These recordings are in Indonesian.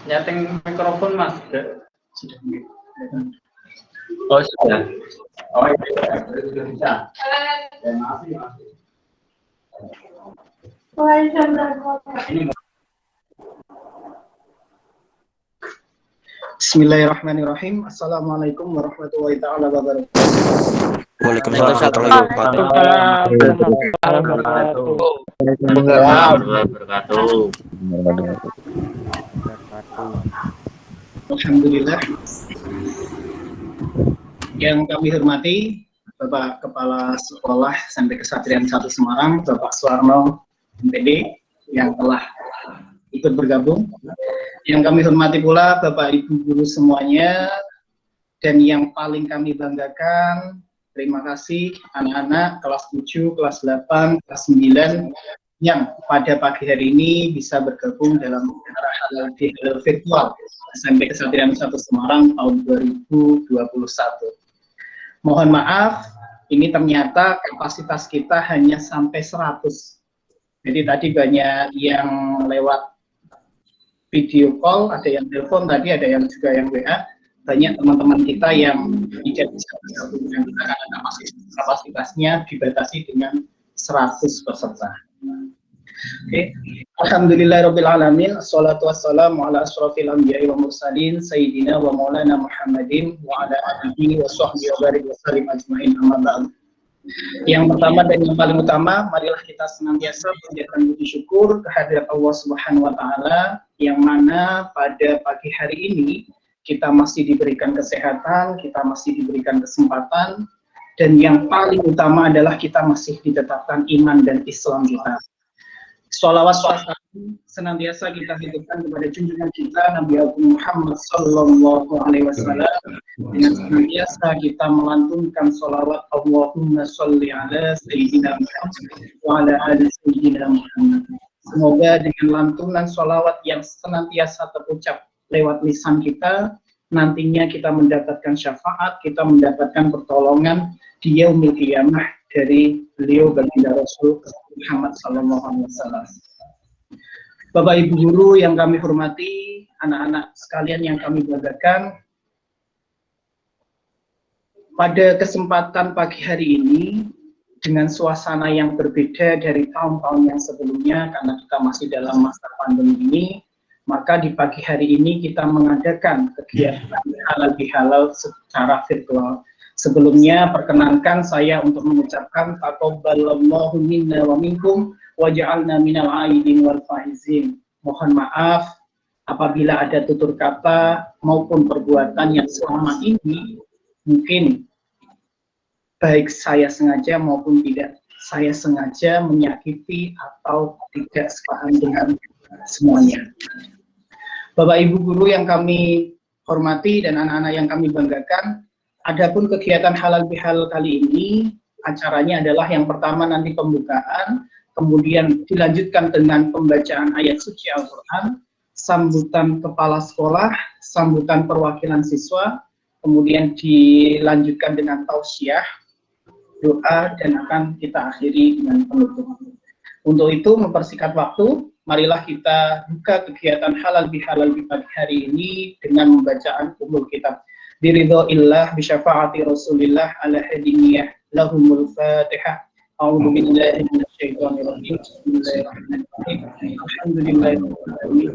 Nyeting mikrofon Mas. Sudah. Oh sudah. Oh iya, sudah bisa. Bismillahirrahmanirrahim. Assalamualaikum warahmatullahi taala wabarakatuh. Waalaikumsalam warahmatullahi wabarakatuh. Alhamdulillah. Yang kami hormati Bapak Kepala Sekolah Sampai Kesatrian 1 Semarang, Bapak Suwarno MPD yang telah ikut bergabung. Yang kami hormati pula Bapak Ibu guru semuanya, dan yang paling kami banggakan, terima kasih anak-anak kelas 7, kelas 8, kelas 9 yang pada pagi hari ini bisa bergabung dalam acara halal virtual SMP Kesatrian 1 Semarang tahun 2021. Mohon maaf, ini ternyata kapasitas kita hanya sampai 100. Jadi tadi banyak yang lewat video call, ada yang telepon tadi, ada yang juga yang WA. Banyak teman-teman kita yang tidak bisa bergabung dengan kita karena kapasitasnya dibatasi dengan 100 peserta. Oke. Alhamdulillahirabbil alamin, assalatu wassalamu ala asyrofil anbiya'i wa mursalin sayyidina wa maulana Muhammadin wa ala alihi wa sahbihi wa barik wa sallim ajmain, amma ba'd. Yang pertama dan yang paling utama, marilah kita senantiasa panjatkan puji syukur kehadirat Allah Subhanahu wa taala yang mana pada pagi hari ini kita masih diberikan kesehatan, kita masih diberikan kesempatan, dan yang paling utama adalah kita masih ditetapkan iman dan Islam kita. Sholawat senantiasa kita hidupkan kepada junjungan kita Nabi Agung Muhammad Sallallahu Alaihi Wasallam, dengan senantiasa kita melantunkan sholawat Allahumma sholli ala Sayyidina Muhammad wa ala ali Sayyidina Muhammad. Semoga dengan lantunan sholawat yang senantiasa terucap lewat lisan kita, nantinya kita mendapatkan syafaat, kita mendapatkan pertolongan di yaumil qiyamah dari beliau baginda Rasul Muhammad Sallallahu Alaihi Wasallam. Bapak Ibu guru yang kami hormati, anak-anak sekalian yang kami banggakan, pada kesempatan pagi hari ini dengan suasana yang berbeda dari tahun-tahun yang sebelumnya karena kita masih dalam masa pandemi ini, maka di pagi hari ini kita mengadakan kegiatan halal bihalal secara virtual. Sebelumnya perkenankan saya untuk mengucapkan taqabbalallahu minna wa minkum wa ja'alna minal aidin wal faizin. Mohon maaf apabila ada tutur kata maupun perbuatan yang selama ini mungkin baik saya sengaja maupun tidak saya sengaja menyakiti atau tidak sepaham dengan semuanya. Bapak Ibu guru yang kami hormati dan anak-anak yang kami banggakan, adapun kegiatan halal bihalal kali ini, acaranya adalah yang pertama nanti pembukaan, kemudian dilanjutkan dengan pembacaan ayat suci Al-Quran, sambutan kepala sekolah, sambutan perwakilan siswa, kemudian dilanjutkan dengan tausiah, doa, dan akan kita akhiri dengan penutup. Untuk itu, mempersingkat waktu, marilah kita buka kegiatan halal bihalal di pagi hari ini dengan membacaan umul kitab. Biridhoillah bisyafaati Rasulillah ala hadiniyah lahumul fatihah. A'udzu billahi minasyaitonir rajim. Bismillahirrahmanirrahim. Alhamdulillahirabbil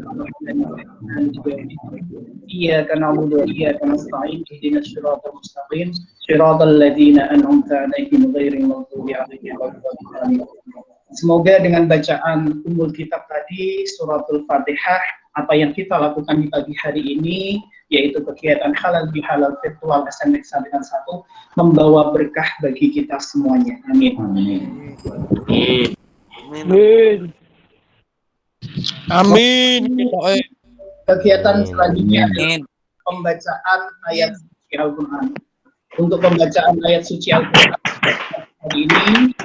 iyyaka na'budu wa iyyaka nasta'in ihdinas siratal mustaqim siratal ladzina an'amta 'alaihim ghairil maghdubi 'alaihim waladdallin. Semoga dengan bacaan umul kitab tadi, suratul Fatihah, apa yang kita lakukan di pagi hari ini, yaitu kegiatan halal bihalal virtual SMP Kesatrian 1, membawa berkah bagi kita semuanya. Amin. Amin. Amin. Kegiatan selanjutnya adalah pembacaan ayat suci Al-Quran. Untuk pembacaan ayat suci Al-Quran hari ini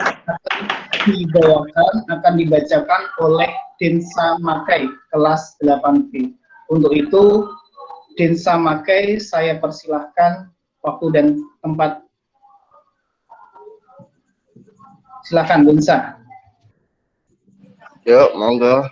akan dibacakan oleh Dinsa Makai kelas 8B. Untuk itu, Dinsa Makai, saya persilahkan waktu dan tempat. Silakan Dinsa. Yuk, monggo.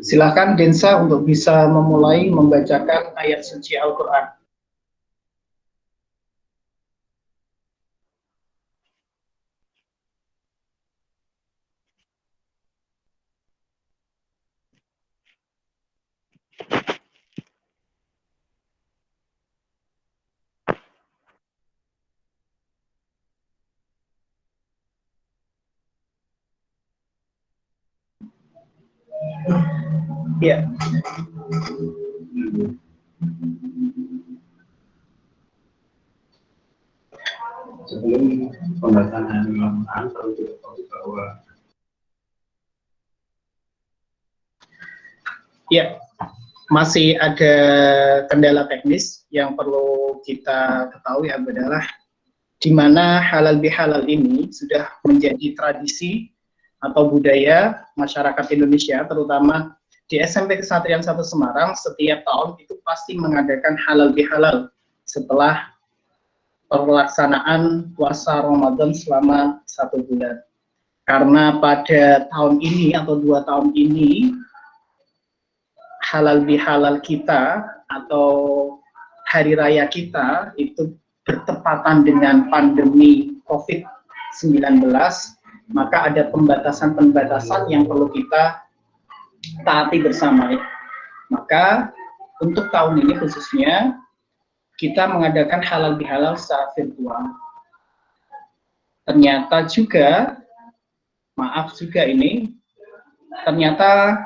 Silakan Densa untuk bisa memulai membacakan ayat suci Al-Quran. Ya. Sebelum pembahasan Al-Quran, perlu diketahui bahwa Ya, masih ada kendala teknis yang perlu kita ketahui adalah di mana halal bihalal ini sudah menjadi tradisi atau budaya masyarakat Indonesia, terutama di SMP Kesatrian 1 Semarang. Setiap tahun itu pasti mengadakan halal bihalal setelah pelaksanaan puasa Ramadan selama 1 bulan. Karena pada tahun ini atau 2 tahun ini halal bihalal kita atau hari raya kita itu bertepatan dengan pandemi COVID-19, maka ada pembatasan-pembatasan yang perlu kita taati bersama. Maka untuk tahun ini khususnya kita mengadakan halal bihalal secara virtual. Ternyata juga, maaf juga ini, ternyata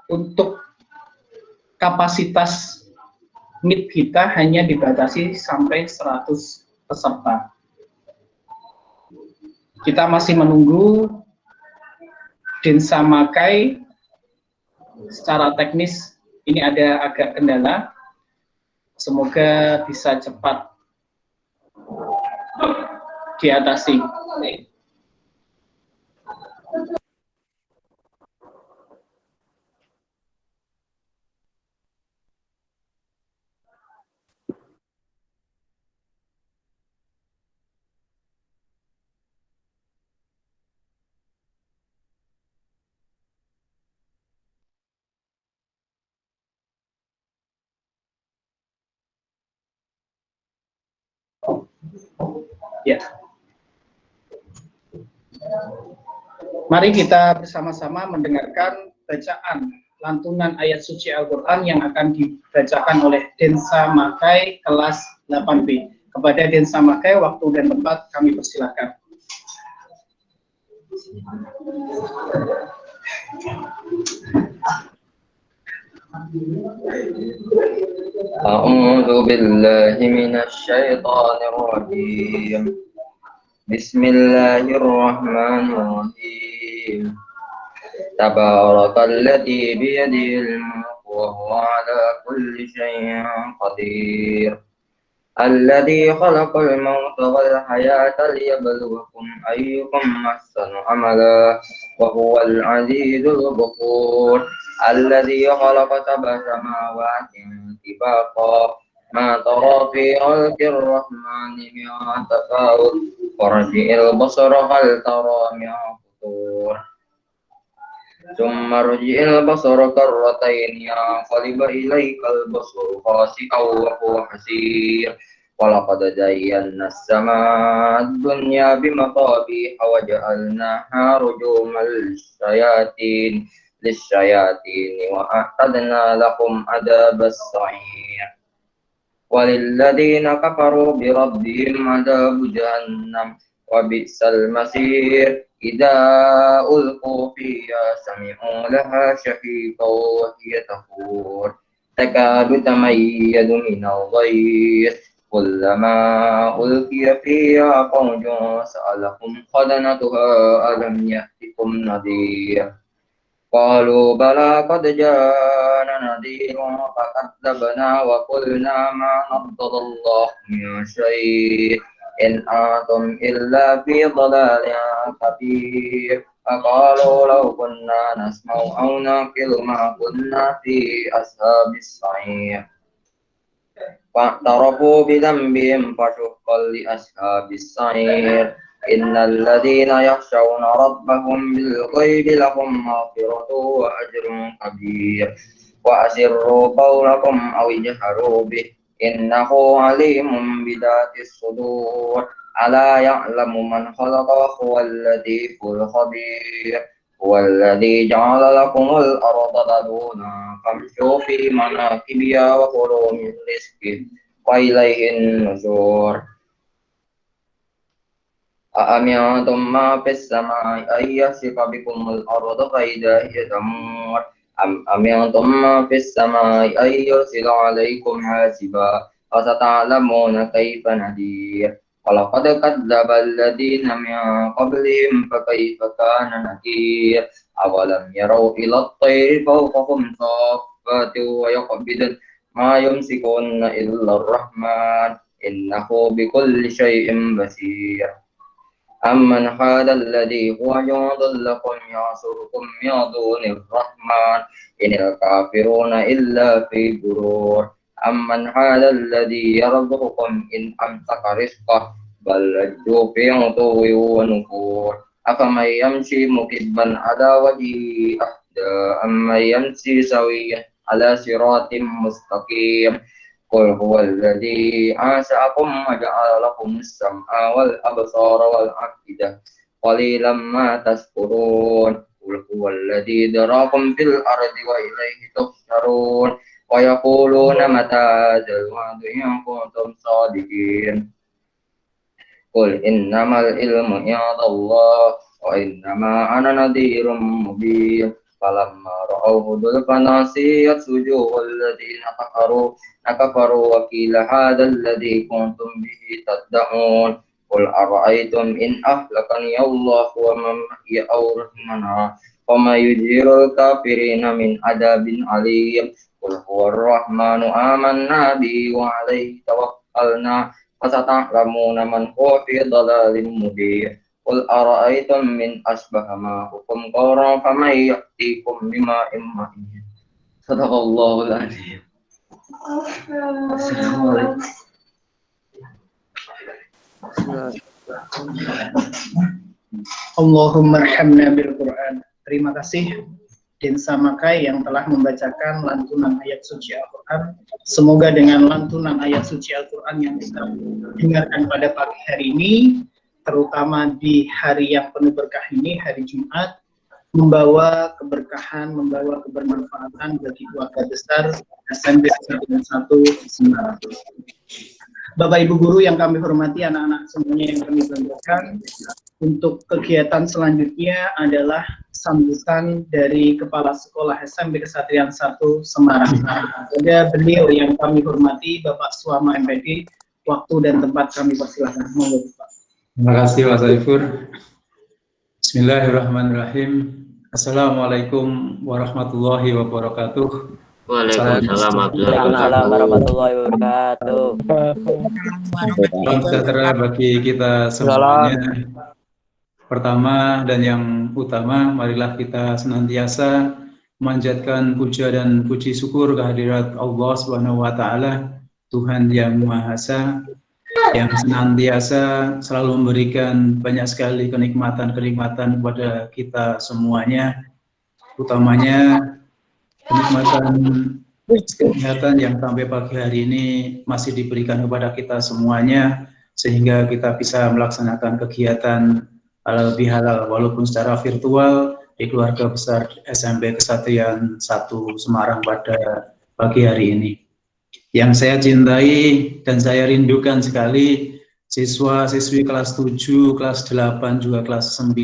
untuk kapasitas Meet kita hanya dibatasi sampai 100 peserta. Kita masih menunggu Densa Makai, secara teknis ini ada agak kendala. Semoga bisa cepat diatasi. Ya. Mari kita bersama-sama mendengarkan bacaan lantunan ayat suci Al-Quran yang akan dibacakan oleh Densa Makai kelas 8B. Kepada Densa Makai, waktu dan tempat kami persilakan. أعوذ بالله من الشيطان الرجيم بسم الله الرحمن الرحيم تبارك الذي بيده الملك وهو على كل شيء قدير الذي خلق الموت والحياة ليبلوكم أيكم أحسن عملا وهو العزيز الغفور الذي خلق 7 سماوات طباقا ما ترى في خلق الرحمن من تفاوت فارجع البصر هل ترى من فطور ثم ارجع البصر كرتين ينقلب إليك البصر خاسئا وهو حسير ولقد زينا السماء الدنيا بمصابيح وجعلناها رجوما للشياطين وأعتدنا لهم عذاب السعير وللذين كفروا بربهم عذاب جهنم وبئس المصير إذا ألقوا فيها سمعوا لها شهيقا وهي تفور تكاد تميز من الغيظ كلما ألقي فيها فوج سألهم خزنتها ألم يأتكم نذير قالوا بلى قد جاءنا نذير فكذبنا وقلنا ما نزل الله من شيء إن أنتم إلا في ضلال كبير فقالوا لو كنا نسمع أو نعقل ما كنا في أصحاب السعير فاعترفوا بذنبهم فشقا لأصحاب السعير Innal ladzina yakhshawna rabbahum bil ghaibi lahum maghfiratun wa ajrun kabir. Wa asirru qawlakum aw ijharu bih innahu alimun bidatis sudur. Ala ya'lamu man khalaqa huwal latiful khabir. Huwallazi ja'ala lakumul arda daluna famshu fi manakibiha wa kulu min rizqihi wa ilaihin nusyur. A'amintum ma fis samai ay yasifa bikumul arda fa idza hiya tamur. Amintum ma fis samai ay yursila alaikum hasiba fa sata'lamuna kaifa nadir. Walaqad kadzdzaba alladziina min qablihim fa kaifa kana nakir. Awalam yarau ila at-tayri fawqahum saffatin wa yaqbidun ma yumsikunna illa ar-rahman innahu bikulli syai'in basir. Amman hadha alladhi huwa jundun lakum ya'surukum min dunir rahman inil kafiruna illa fi ghurur. Amman hadha alladhi yarzuqukum in amsaka rizqah bal lajju fi 'utuwwin wa nufur. Afaman yamshi mukibban ala wajhihi ahda amman yamshi sawiyan ala siratim mustaqim. Qul huwallazi ansa'akum wa ja'ala lakumus sam'a wal absara wal af'idah qalilan ma tashkurun. Qul huwallazi darakum fil ardi wa ilayhi tuhsyarun. Wa yaquluna mata hadzal wa'du in kuntum shadiqin. Qul innamal ilmu 'indallah wa innama ana nadhirum mubin. Falamma ra'awhu zulfan asiyat wujuhul ladzina kafaru wa qila hadzal ladzi kuntum bihi tad'un. Qul ara'aytum in ahlakani Allah wa man ma'iya aw rahmana fama yujirul kafirina min adabin alim. Qul huwar rahmanu amanna bihi wa 'alaihi tawakkalna fasata'lamuna man huwa fi dhalalin mubin. Qul ara'aytum min asbaha ma'ukum qawran faman ya'tikum bima'in ma'in. Sadaqallahul 'azim. Assalamualaikum. Allahumma arhamna bil Quran. Terima kasih Densa Makai yang telah membacakan lantunan ayat suci Al-Quran. Semoga dengan lantunan ayat suci Al-Quran yang kita dengarkan pada pagi hari ini, terutama di hari yang penuh berkah ini, hari Jumat, membawa keberkahan, membawa kebermanfaatan bagi keluarga besar SMP 1 Semarang. Bapak Ibu guru yang kami hormati, anak-anak semuanya yang kami banggakan, untuk kegiatan selanjutnya adalah sambutan dari Kepala Sekolah SMP Kesatrian 1 Semarang. Ada beliau yang kami hormati, Bapak Suama MPD, waktu dan tempat kami persilahkan. Monggo, Pak. Terima kasih Mas Saifur. Bismillahirrahmanirrahim. Assalamualaikum warahmatullahi wabarakatuh. Waalaikumsalam warahmatullahi wabarakatuh. Salam sejahtera bagi kita semuanya. Pertama dan yang utama, marilah kita senantiasa memanjatkan puja dan puji syukur kehadirat Allah Subhanahu wa taala, Tuhan yang Maha Esa, yang senantiasa selalu memberikan banyak sekali kenikmatan-kenikmatan kepada kita semuanya, utamanya kenikmatan kesehatan yang sampai pagi hari ini masih diberikan kepada kita semuanya, sehingga kita bisa melaksanakan kegiatan halal bihalal walaupun secara virtual di keluarga besar SMP Kesatrian 1 Semarang pada pagi hari ini. Yang saya cintai dan saya rindukan sekali siswa-siswi kelas 7, kelas 8, juga kelas 9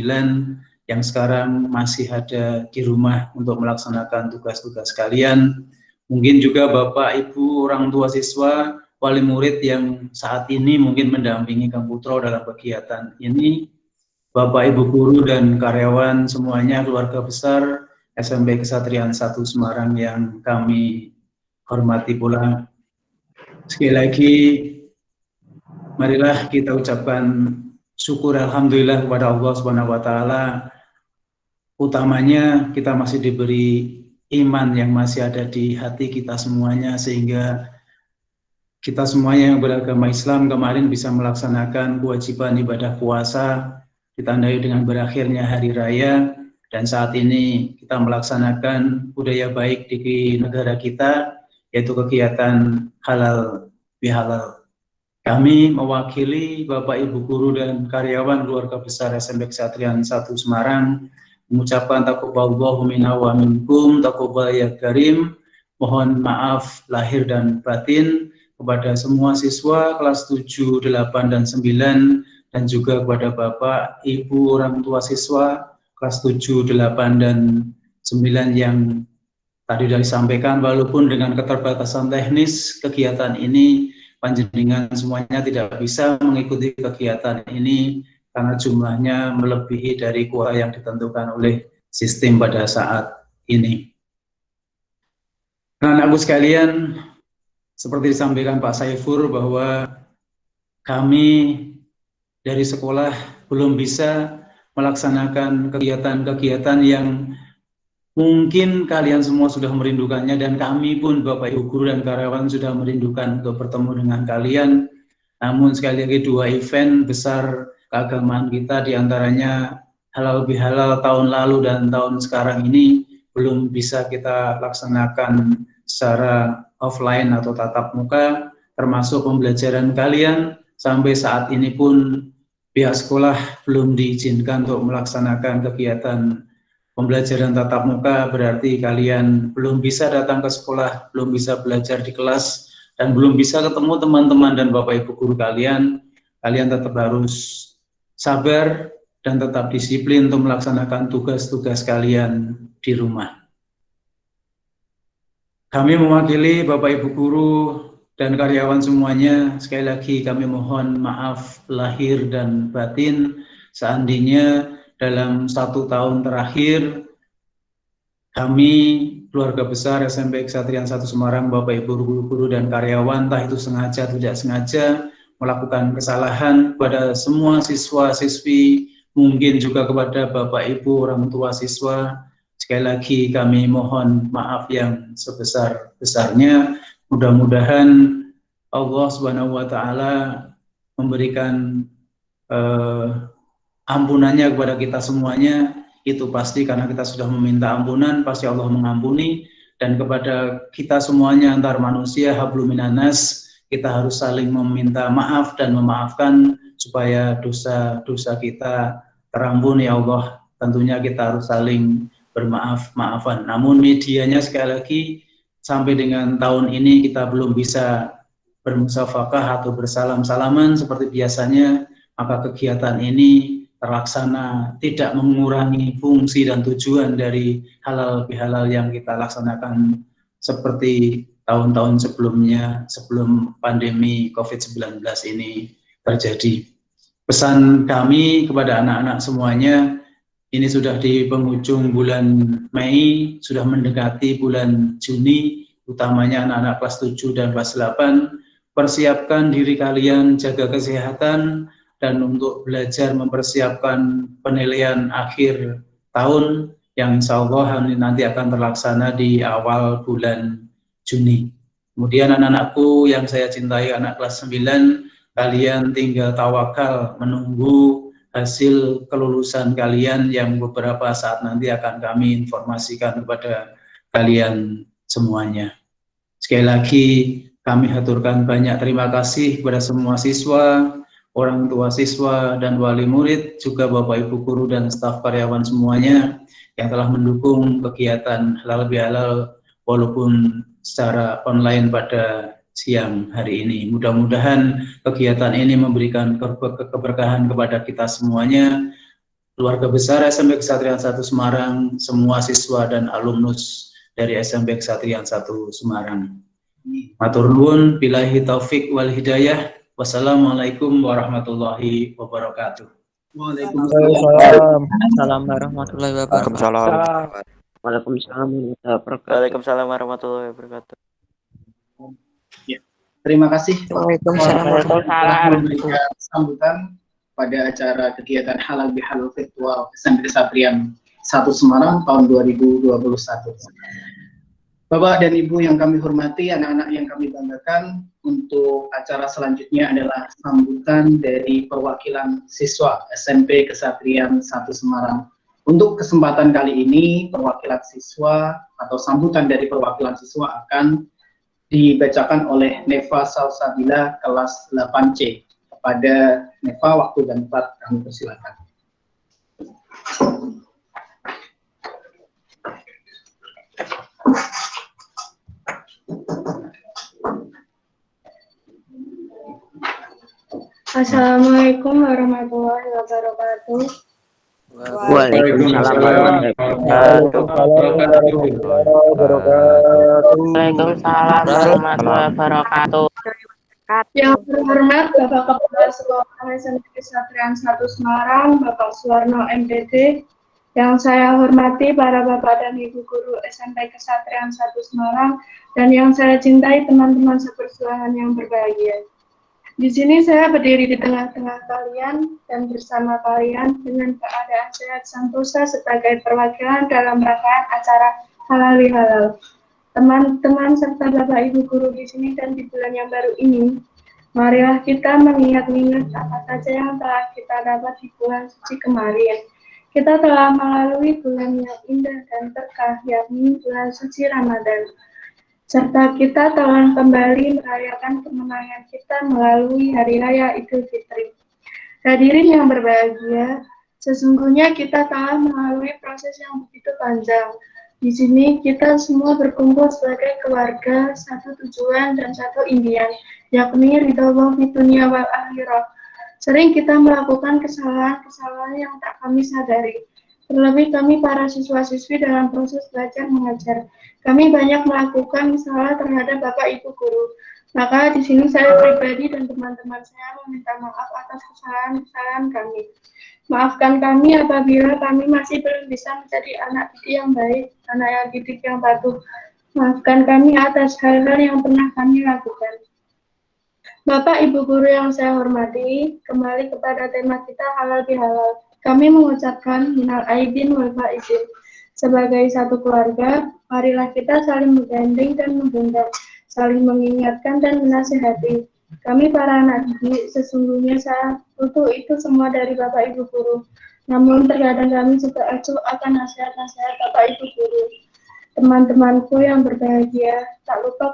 yang sekarang masih ada di rumah untuk melaksanakan tugas-tugas kalian. Mungkin juga Bapak, Ibu, orang tua siswa, wali murid yang saat ini mungkin mendampingi Kang Putro dalam kegiatan ini. Bapak, Ibu guru dan karyawan semuanya, keluarga besar SMP Kesatrian 1 Semarang yang kami hormati pula. Sekali lagi, marilah kita ucapkan syukur alhamdulillah kepada Allah Subhanahu wa taala. Utamanya kita masih diberi iman yang masih ada di hati kita semuanya, sehingga kita semuanya yang beragama Islam kemarin bisa melaksanakan kewajiban ibadah puasa ditandai dengan berakhirnya hari raya, dan saat ini kita melaksanakan budaya baik di negara kita, yaitu kegiatan halal bihalal. Kami mewakili Bapak Ibu guru dan karyawan keluarga besar SMP Kesatrian 1 Semarang mengucapkan taqabbalallahu minna wa minkum, taqabbal ya karim. Mohon maaf lahir dan batin kepada semua siswa kelas 7, 8, dan 9, dan juga kepada Bapak, Ibu, orang tua siswa kelas 7, 8, dan 9 yang tadi sudah disampaikan. Walaupun dengan keterbatasan teknis kegiatan ini, panjenengan semuanya tidak bisa mengikuti kegiatan ini karena jumlahnya melebihi dari kuota yang ditentukan oleh sistem pada saat ini. Anak-anakku sekalian, seperti disampaikan Pak Saifur bahwa kami dari sekolah belum bisa melaksanakan kegiatan-kegiatan yang mungkin kalian semua sudah merindukannya, dan kami pun Bapak Ibu guru dan karyawan sudah merindukan untuk bertemu dengan kalian. Namun sekali lagi 2 event besar keagamaan kita, diantaranya halal bihalal tahun lalu dan tahun sekarang ini belum bisa kita laksanakan secara offline atau tatap muka, termasuk pembelajaran kalian. Sampai saat ini pun pihak sekolah belum diizinkan untuk melaksanakan kegiatan pembelajaran tatap muka, berarti kalian belum bisa datang ke sekolah, belum bisa belajar di kelas, dan belum bisa ketemu teman-teman dan Bapak Ibu guru kalian. Kalian tetap harus sabar dan tetap disiplin untuk melaksanakan tugas-tugas kalian di rumah. Kami mewakili Bapak Ibu guru dan karyawan semuanya, sekali lagi kami mohon maaf lahir dan batin seandainya dalam 1 tahun terakhir kami keluarga besar SMP Kesatrian 1 Semarang, Bapak Ibu guru-guru dan karyawan, entah itu sengaja atau tidak sengaja, melakukan kesalahan kepada semua siswa-siswi, mungkin juga kepada Bapak Ibu orang tua siswa. Sekali lagi kami mohon maaf yang sebesar-besarnya. Mudah-mudahan Allah Subhanahu wa taala memberikan ampunannya kepada kita semuanya. Itu pasti, karena kita sudah meminta ampunan, pasti Allah mengampuni. Dan kepada kita semuanya antar manusia, hablum minanas, kita harus saling meminta maaf dan memaafkan supaya dosa-dosa kita terampuni ya Allah. Tentunya kita harus saling bermaaf-maafan. Namun medianya sekali lagi, sampai dengan tahun ini kita belum bisa bermusafakah atau bersalam-salaman seperti biasanya, maka kegiatan ini terlaksana tidak mengurangi fungsi dan tujuan dari halal bihalal yang kita laksanakan seperti tahun-tahun sebelumnya, sebelum pandemi COVID-19 ini terjadi. Pesan kami kepada anak-anak semuanya, ini sudah di penghujung bulan Mei, sudah mendekati bulan Juni, utamanya anak-anak kelas 7 dan kelas 8, persiapkan diri kalian, jaga kesehatan, dan untuk belajar mempersiapkan penilaian akhir tahun yang insya Allah nanti akan terlaksana di awal bulan Juni. Kemudian anak-anakku yang saya cintai, anak kelas 9, kalian tinggal tawakal menunggu hasil kelulusan kalian yang beberapa saat nanti akan kami informasikan kepada kalian semuanya. Sekali lagi kami haturkan banyak terima kasih kepada semua siswa, orang tua siswa dan wali murid, juga Bapak Ibu guru dan staf karyawan semuanya yang telah mendukung kegiatan halal bihalal walaupun secara online pada siang hari ini. Mudah-mudahan kegiatan ini memberikan keberkahan kepada kita semuanya, keluarga besar SMP Kesatrian 1 Semarang, semua siswa dan alumnus dari SMP Kesatrian 1 Semarang. Matur nuwun, billahi taufik wal hidayah. Wassalamualaikum warahmatullahi wabarakatuh. Waalaikumsalam warahmatullahi wabarakatuh. Waalaikumsalam warahmatullahi wabarakatuh. Ya, terima kasih. Waalaikumsalam. Memberikan sambutan pada acara kegiatan halal bihalal virtual SMP Kesatrian 1 Semarang tahun 2021. Bapak dan Ibu yang kami hormati, anak-anak yang kami banggakan, untuk acara selanjutnya adalah sambutan dari perwakilan siswa SMP Kesatrian 1 Semarang. Untuk kesempatan kali ini, perwakilan siswa atau sambutan dari perwakilan siswa akan dibacakan oleh Neva Salsabila kelas 8C. Kepada Neva, waktu dan tempat kami persilakan. Assalamualaikum warahmatullahi wabarakatuh. Waalaikumsalam warahmatullahi Waalaikumsalam warahmatullahi wabarakatuh. Yang terhormat Bapak Kepala Sekolah SMP Kesatrian 1 Semarang, Bapak Suwarno MPD. Yang saya hormati para Bapak dan Ibu Guru SMP Kesatrian 1 Semarang, dan yang saya cintai teman-teman seperjuangan yang berbahagia. Di sini saya berdiri di tengah-tengah kalian dan bersama kalian dengan keadaan sehat sentosa sebagai perwakilan dalam rangkaian acara halal bihalal. Teman-teman serta Bapak Ibu Guru di sini dan di bulan yang baru ini, marilah kita mengingat-ingat apa saja yang telah kita dapat di bulan suci kemarin. Kita telah melalui bulan yang indah dan berkah, yakni bulan suci Ramadan. Serta kita telah kembali merayakan kemenangan kita melalui Hari Raya Idul Fitri. Hadirin yang berbahagia, sesungguhnya kita telah melalui proses yang begitu panjang. Di sini kita semua berkumpul sebagai keluarga, satu tujuan dan satu impian, yakni ridho fi dunya wal akhirah. Sering kita melakukan kesalahan-kesalahan yang tak kami sadari. Terlebih kami para siswa-siswi dalam proses belajar mengajar. Kami banyak melakukan salah terhadap Bapak Ibu Guru. Maka di sini saya pribadi dan teman-teman saya meminta maaf atas kesalahan-kesalahan kami. Maafkan kami apabila kami masih belum bisa menjadi anak didik yang baik, anak yang didik yang patuh. Maafkan kami atas hal-hal yang pernah kami lakukan. Bapak Ibu Guru yang saya hormati, kembali kepada tema kita halal bihalal. Kami mengucapkan minal aidin wal faizin. Sebagai satu keluarga, marilah kita saling menggandeng dan menggenggam, saling mengingatkan dan menasihati. Kami para anak didik sesungguhnya saya butuh itu semua dari Bapak Ibu Guru. Namun terkadang kami juga acuh akan nasihat-nasihat Bapak Ibu Guru. Teman-temanku yang berbahagia, tak lupa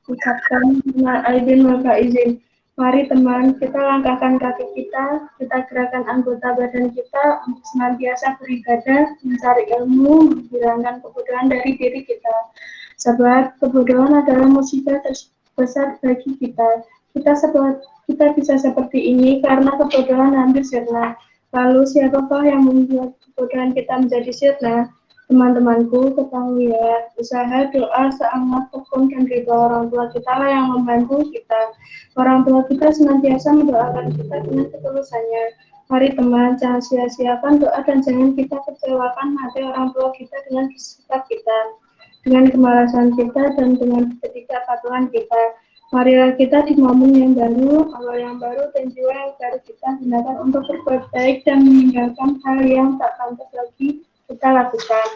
ucapkan minal aidin wal faizin. Mari teman, kita langkahkan kaki kita gerakkan anggota badan kita untuk senantiasa beribadah, mencari ilmu, menghilangkan kebodohan dari diri kita. Sebab kebodohan adalah musibah terbesar bagi kita. Kita bisa seperti ini karena kebodohan hampir sirna. Lalu siapakah yang membuat kebodohan kita menjadi sirna? Teman-temanku, ketahuilah, usaha, doa, seamat, tekun, dan ridho orang tua kita lah yang membantu kita. Orang tua kita senantiasa mendoakan kita dengan ketulusannya. Mari teman, jangan sia-siakan doa dan jangan kita kecewakan hati orang tua kita dengan sikap kita, dengan kemalasan kita, dan dengan ketidakpatuhan kita. Marilah kita di momen yang baru, awal yang baru, dan jiwa yang baru kita gunakan untuk berbuat baik dan meninggalkan hal yang tak pantas lagi kita lakukan.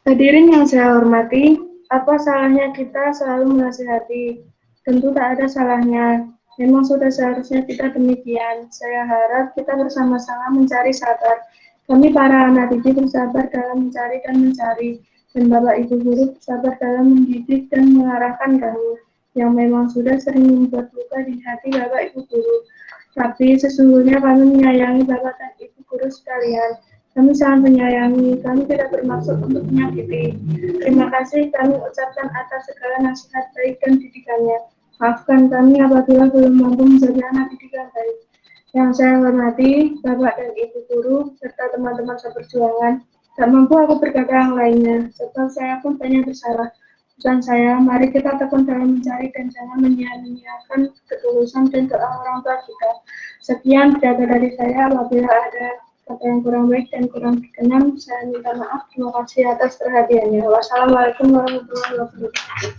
Hadirin yang saya hormati, apa salahnya kita selalu menasihati? Tentu tak ada salahnya. Memang sudah seharusnya kita demikian. Saya harap kita bersama-sama mencari sabar. Kami para anak didik bersabar dalam mencari dan mencari. Dan Bapak Ibu Guru bersabar dalam mendidik dan mengarahkan kami. Yang memang sudah sering membuat luka di hati Bapak Ibu Guru. Tapi sesungguhnya kami menyayangi Bapak dan Ibu Guru sekalian. Kami sangat menyayangi, kami tidak bermaksud untuk menyakiti. Terima kasih kami ucapkan atas segala nasihat baik dan didikannya. Maafkan kami apabila belum mampu menjadi anak didik yang baik. Yang saya hormati, Bapak dan Ibu Guru, serta teman-teman seperjuangan, tak mampu aku berkata yang lainnya, sebab saya pun banyak bersalah. Pesan saya, mari kita tekun dalam mencari dan jangan menyia-nyiakan ketulusan dan doa orang tua kita. Sekian data dari saya, apabila ada kata yang kurang baik dan kurang berkenan, saya minta maaf. Terima kasih atas perhatiannya. Wassalamualaikum warahmatullahi wabarakatuh.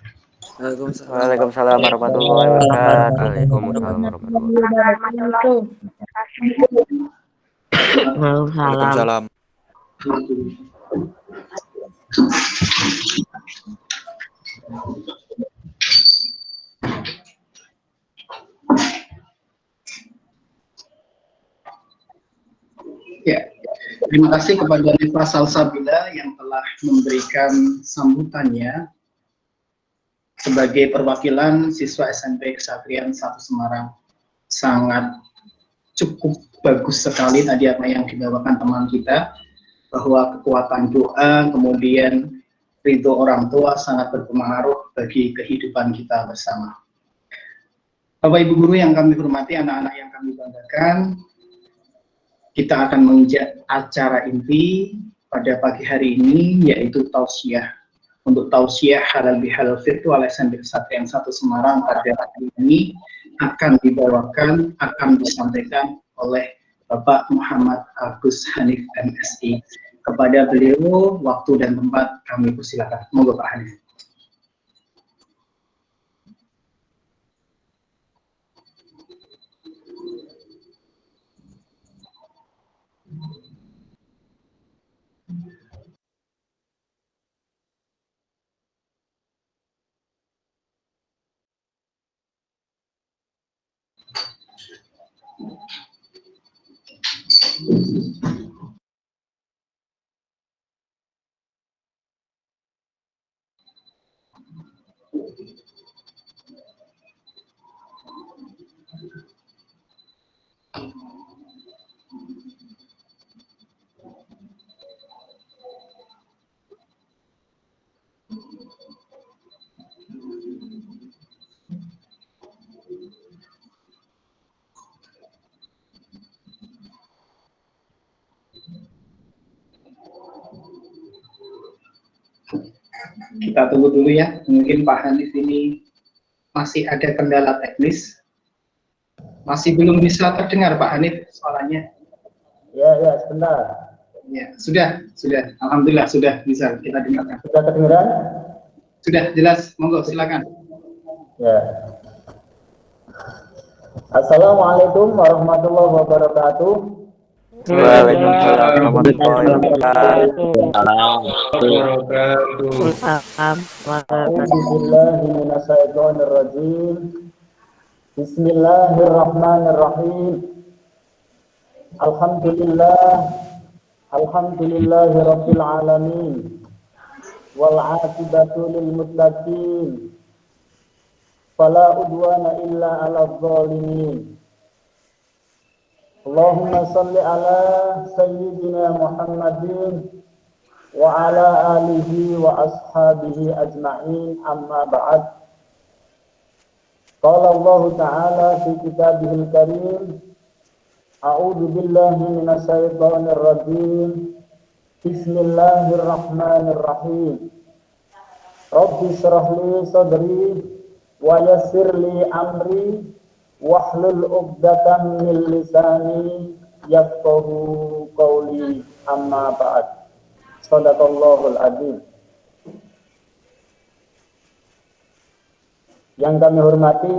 Waalaikumsalam warahmatullahi wabarakatuh. Waalaikumsalam warahmatullahi wabarakatuh. Waalaikumsalam. Ya, terima kasih kepada Nifas Salsabila yang telah memberikan sambutannya sebagai perwakilan siswa SMP Kesatrian 1 Semarang. Sangat cukup bagus sekali tadi apa yang dibawakan teman kita, bahwa kekuatan doa, kemudian ridho orang tua sangat berpengaruh bagi kehidupan kita bersama. Bapak Ibu Guru yang kami hormati, anak-anak yang kami banggakan, kita akan menginjak acara inti pada pagi hari ini, yaitu tausiah. Untuk tausiah halal bihalal virtual SMP Kesatrian 1 Semarang pada hari ini akan dibawakan, akan disampaikan oleh Bapak Muhammad Agus Hanif MSI. Kepada beliau, waktu dan tempat kami persilakan. Monggo Pak Hanif. Kita tunggu dulu ya, mungkin Pak Hanif ini masih ada kendala teknis, masih belum bisa terdengar Pak Hanif suaranya. Ya, sebentar. Ya, sudah, alhamdulillah sudah bisa kita dengarkan. Sudah terdengar? Sudah jelas, monggo silakan. Ya. Assalamualaikum warahmatullahi wabarakatuh. Waalaikumsalam warahmatullahi wabarakatuh. Bismillahirrahmanirrahim. Alhamdulillahi rabbil alamin. Wal 'aqibatu lil muttaqin. Fala udwana illa 'alal zalimin. Allahumma salli ala sayyidina Muhammadin wa ala alihi wa ashabihi ajma'in, amma ba'd. Qala Allah Ta'ala fi kitabihil karim, a'udzu billahi minasy syaithanir rajim. Bismillahirrahmanirrahim. Rabbi shrah li sadri wa yassir li amri wahlul 'uqdatam min lisani yafqahu qawli, amma ba'd. Shadaqallahul adzim. Yang kami hormati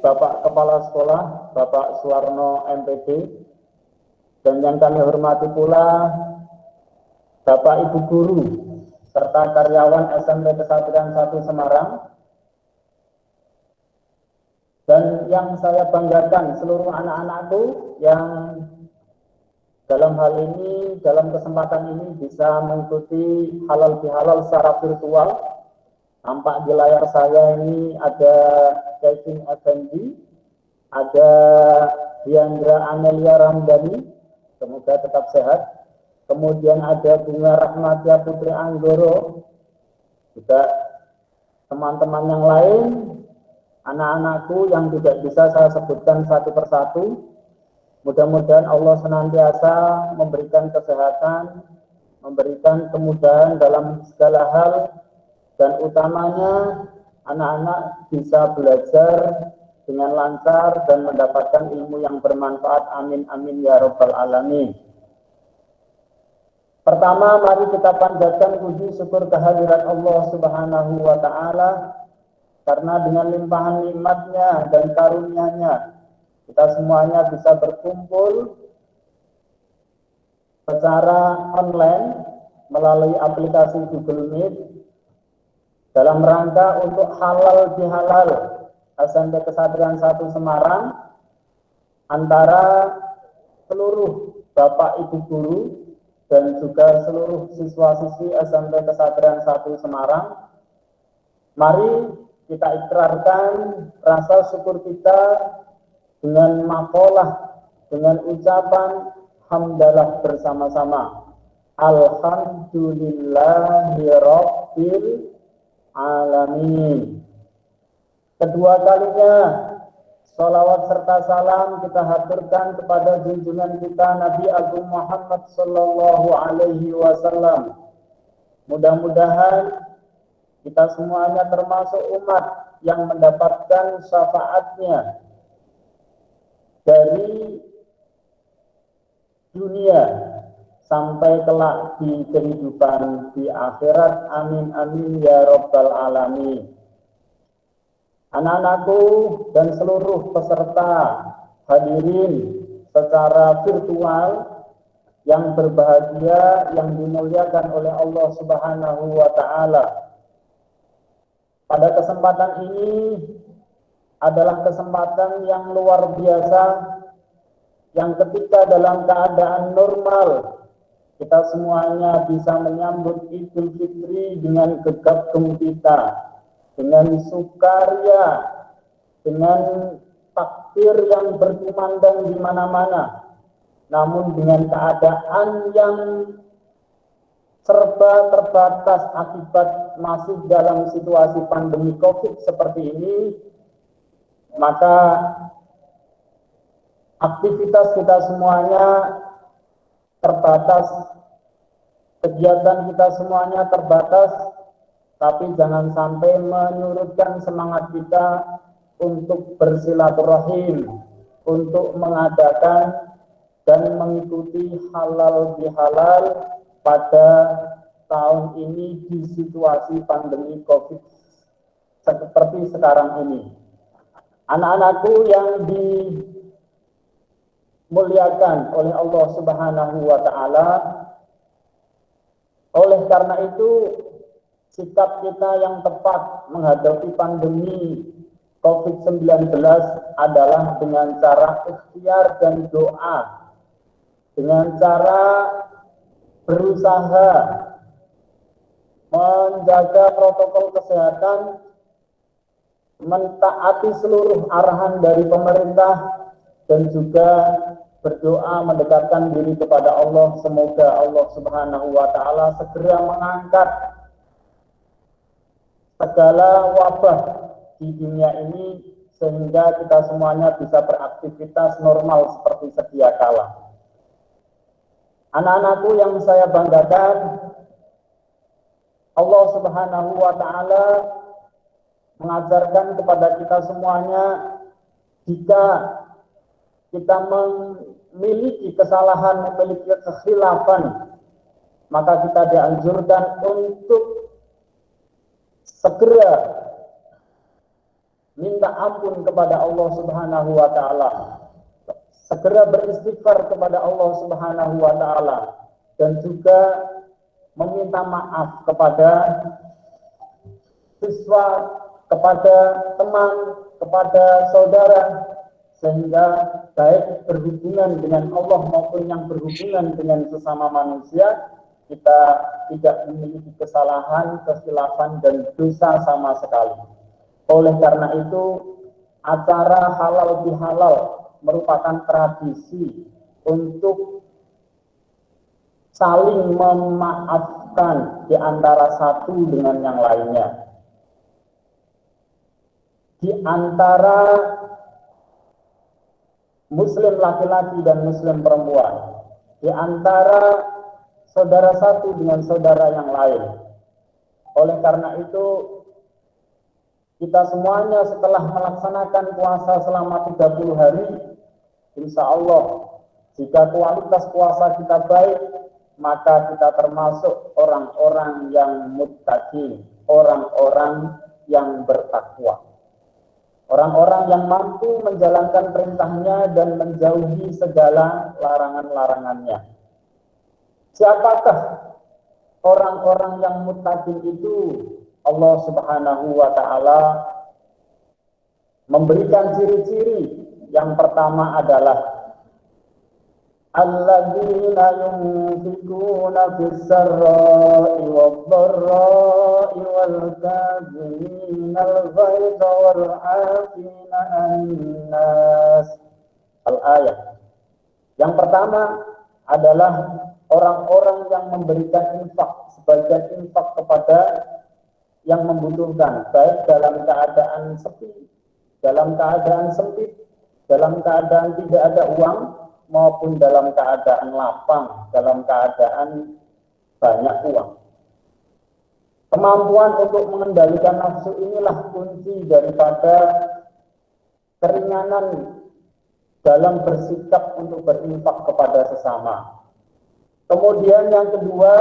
Bapak Kepala Sekolah, Bapak Suwarno MPD, dan yang kami hormati pula Bapak Ibu Guru serta karyawan SMP Kesatrian 1 Semarang. Dan yang saya banggakan seluruh anak-anakku yang dalam hal ini, dalam kesempatan ini bisa mengikuti halal bihalal secara virtual. Nampak di layar saya ini ada Kevin Effendi, ada Diandra Amelia Ramdhani, semoga tetap sehat. Kemudian ada Bunga Rahmatia Putri Anggoro, juga teman-teman yang lain, anak-anakku yang tidak bisa saya sebutkan satu persatu. Mudah-mudahan Allah senantiasa memberikan kesehatan, memberikan kemudahan dalam segala hal, dan utamanya anak-anak bisa belajar dengan lancar dan mendapatkan ilmu yang bermanfaat. Amin amin ya rabbal alamin. Pertama, mari kita panjatkan puji syukur kehadirat Allah Subhanahu wa Ta'ala, karena dengan limpahan nikmatnya dan karunia-Nya kita semuanya bisa berkumpul secara online melalui aplikasi Google Meet dalam rangka untuk halal bihalal SMP Kesatrian 1 Semarang antara seluruh Bapak Ibu guru dan juga seluruh siswa-siswi SMP Kesatrian 1 Semarang. Mari kita ikrarkan rasa syukur kita dengan maqalah, dengan ucapan hamdalah bersama-sama. Alhamdulillahirabbil alamin. Kedua kalinya salawat serta salam kita haturkan kepada junjungan kita Nabi Agung Muhammad sallallahu alaihi wasallam. Mudah-mudahan kita semuanya termasuk umat yang mendapatkan syafaatnya dari dunia sampai kelak di kehidupan di akhirat. Amin amin ya rabbal alamin. Anak-anakku dan seluruh peserta hadirin secara virtual yang berbahagia, yang dimuliakan oleh Allah Subhanahu wa ta'ala. Pada kesempatan ini adalah kesempatan yang luar biasa, yang ketika dalam keadaan normal kita semuanya bisa menyambut Idul Fitri dengan gegap gempita, dengan sukaria, dengan takbir yang berkumandang di mana-mana, namun dengan keadaan yang serba terbatas akibat masih dalam situasi pandemi COVID seperti ini, maka aktivitas kita semuanya terbatas, kegiatan kita semuanya terbatas, tapi jangan sampai menyurutkan semangat kita untuk bersilaturahim, untuk mengadakan dan mengikuti halal bihalal pada tahun ini di situasi pandemi COVID seperti sekarang ini. Anak-anakku yang dimuliakan oleh Allah Subhanahu wa ta'ala, oleh karena itu sikap kita yang tepat menghadapi pandemi COVID-19 adalah dengan cara ikhtiar dan doa, dengan cara berusaha menjaga protokol kesehatan, mentaati seluruh arahan dari pemerintah, dan juga berdoa mendekatkan diri kepada Allah. Semoga Allah Subhanahu wa ta'ala segera mengangkat segala wabah di dunia ini sehingga kita semuanya bisa beraktivitas normal seperti sedia kala. Anak-anakku yang saya banggakan, Allah Subhanahu wa ta'ala mengajarkan kepada kita semuanya, jika kita memiliki kesalahan, memiliki kekhilafan, maka kita dianjurkan untuk segera minta ampun kepada Allah Subhanahu wa ta'ala, segera beristighfar kepada Allah Subhanahu wa ta'ala, dan juga meminta maaf kepada siswa, kepada teman, kepada saudara, sehingga baik berhubungan dengan Allah maupun yang berhubungan dengan sesama manusia, kita tidak memiliki kesalahan, kekhilafan, dan dosa sama sekali. Oleh karena itu, acara halal bihalal merupakan tradisi untuk saling memaafkan di antara satu dengan yang lainnya, di antara muslim laki-laki dan muslim perempuan, di antara saudara satu dengan saudara yang lain. Oleh karena itu, kita semuanya setelah melaksanakan puasa selama 30 hari, insya Allah, jika kualitas puasa kita baik, maka kita termasuk orang-orang yang muttaqin, orang-orang yang bertakwa, orang-orang yang mampu menjalankan perintahnya dan menjauhi segala larangan-larangannya. Siapakah orang-orang yang muttaqin itu Allah Subhanahu wa taala memberikan ciri-ciri. Yang pertama adalah alladzina yunfikuna fis-sarra'i wad-dharra'i wal kaziminal ghaidha wal 'afina 'anil nas. Al-ayat. Yang pertama adalah orang-orang yang memberikan infak, sebagian infak kepada yang membutuhkan, baik dalam keadaan sepi, dalam keadaan sempit, dalam keadaan tidak ada uang, maupun dalam keadaan lapang, dalam keadaan banyak uang. Kemampuan untuk mengendalikan nafsu inilah kunci daripada keringanan dalam bersikap untuk berinfak kepada sesama. Kemudian yang kedua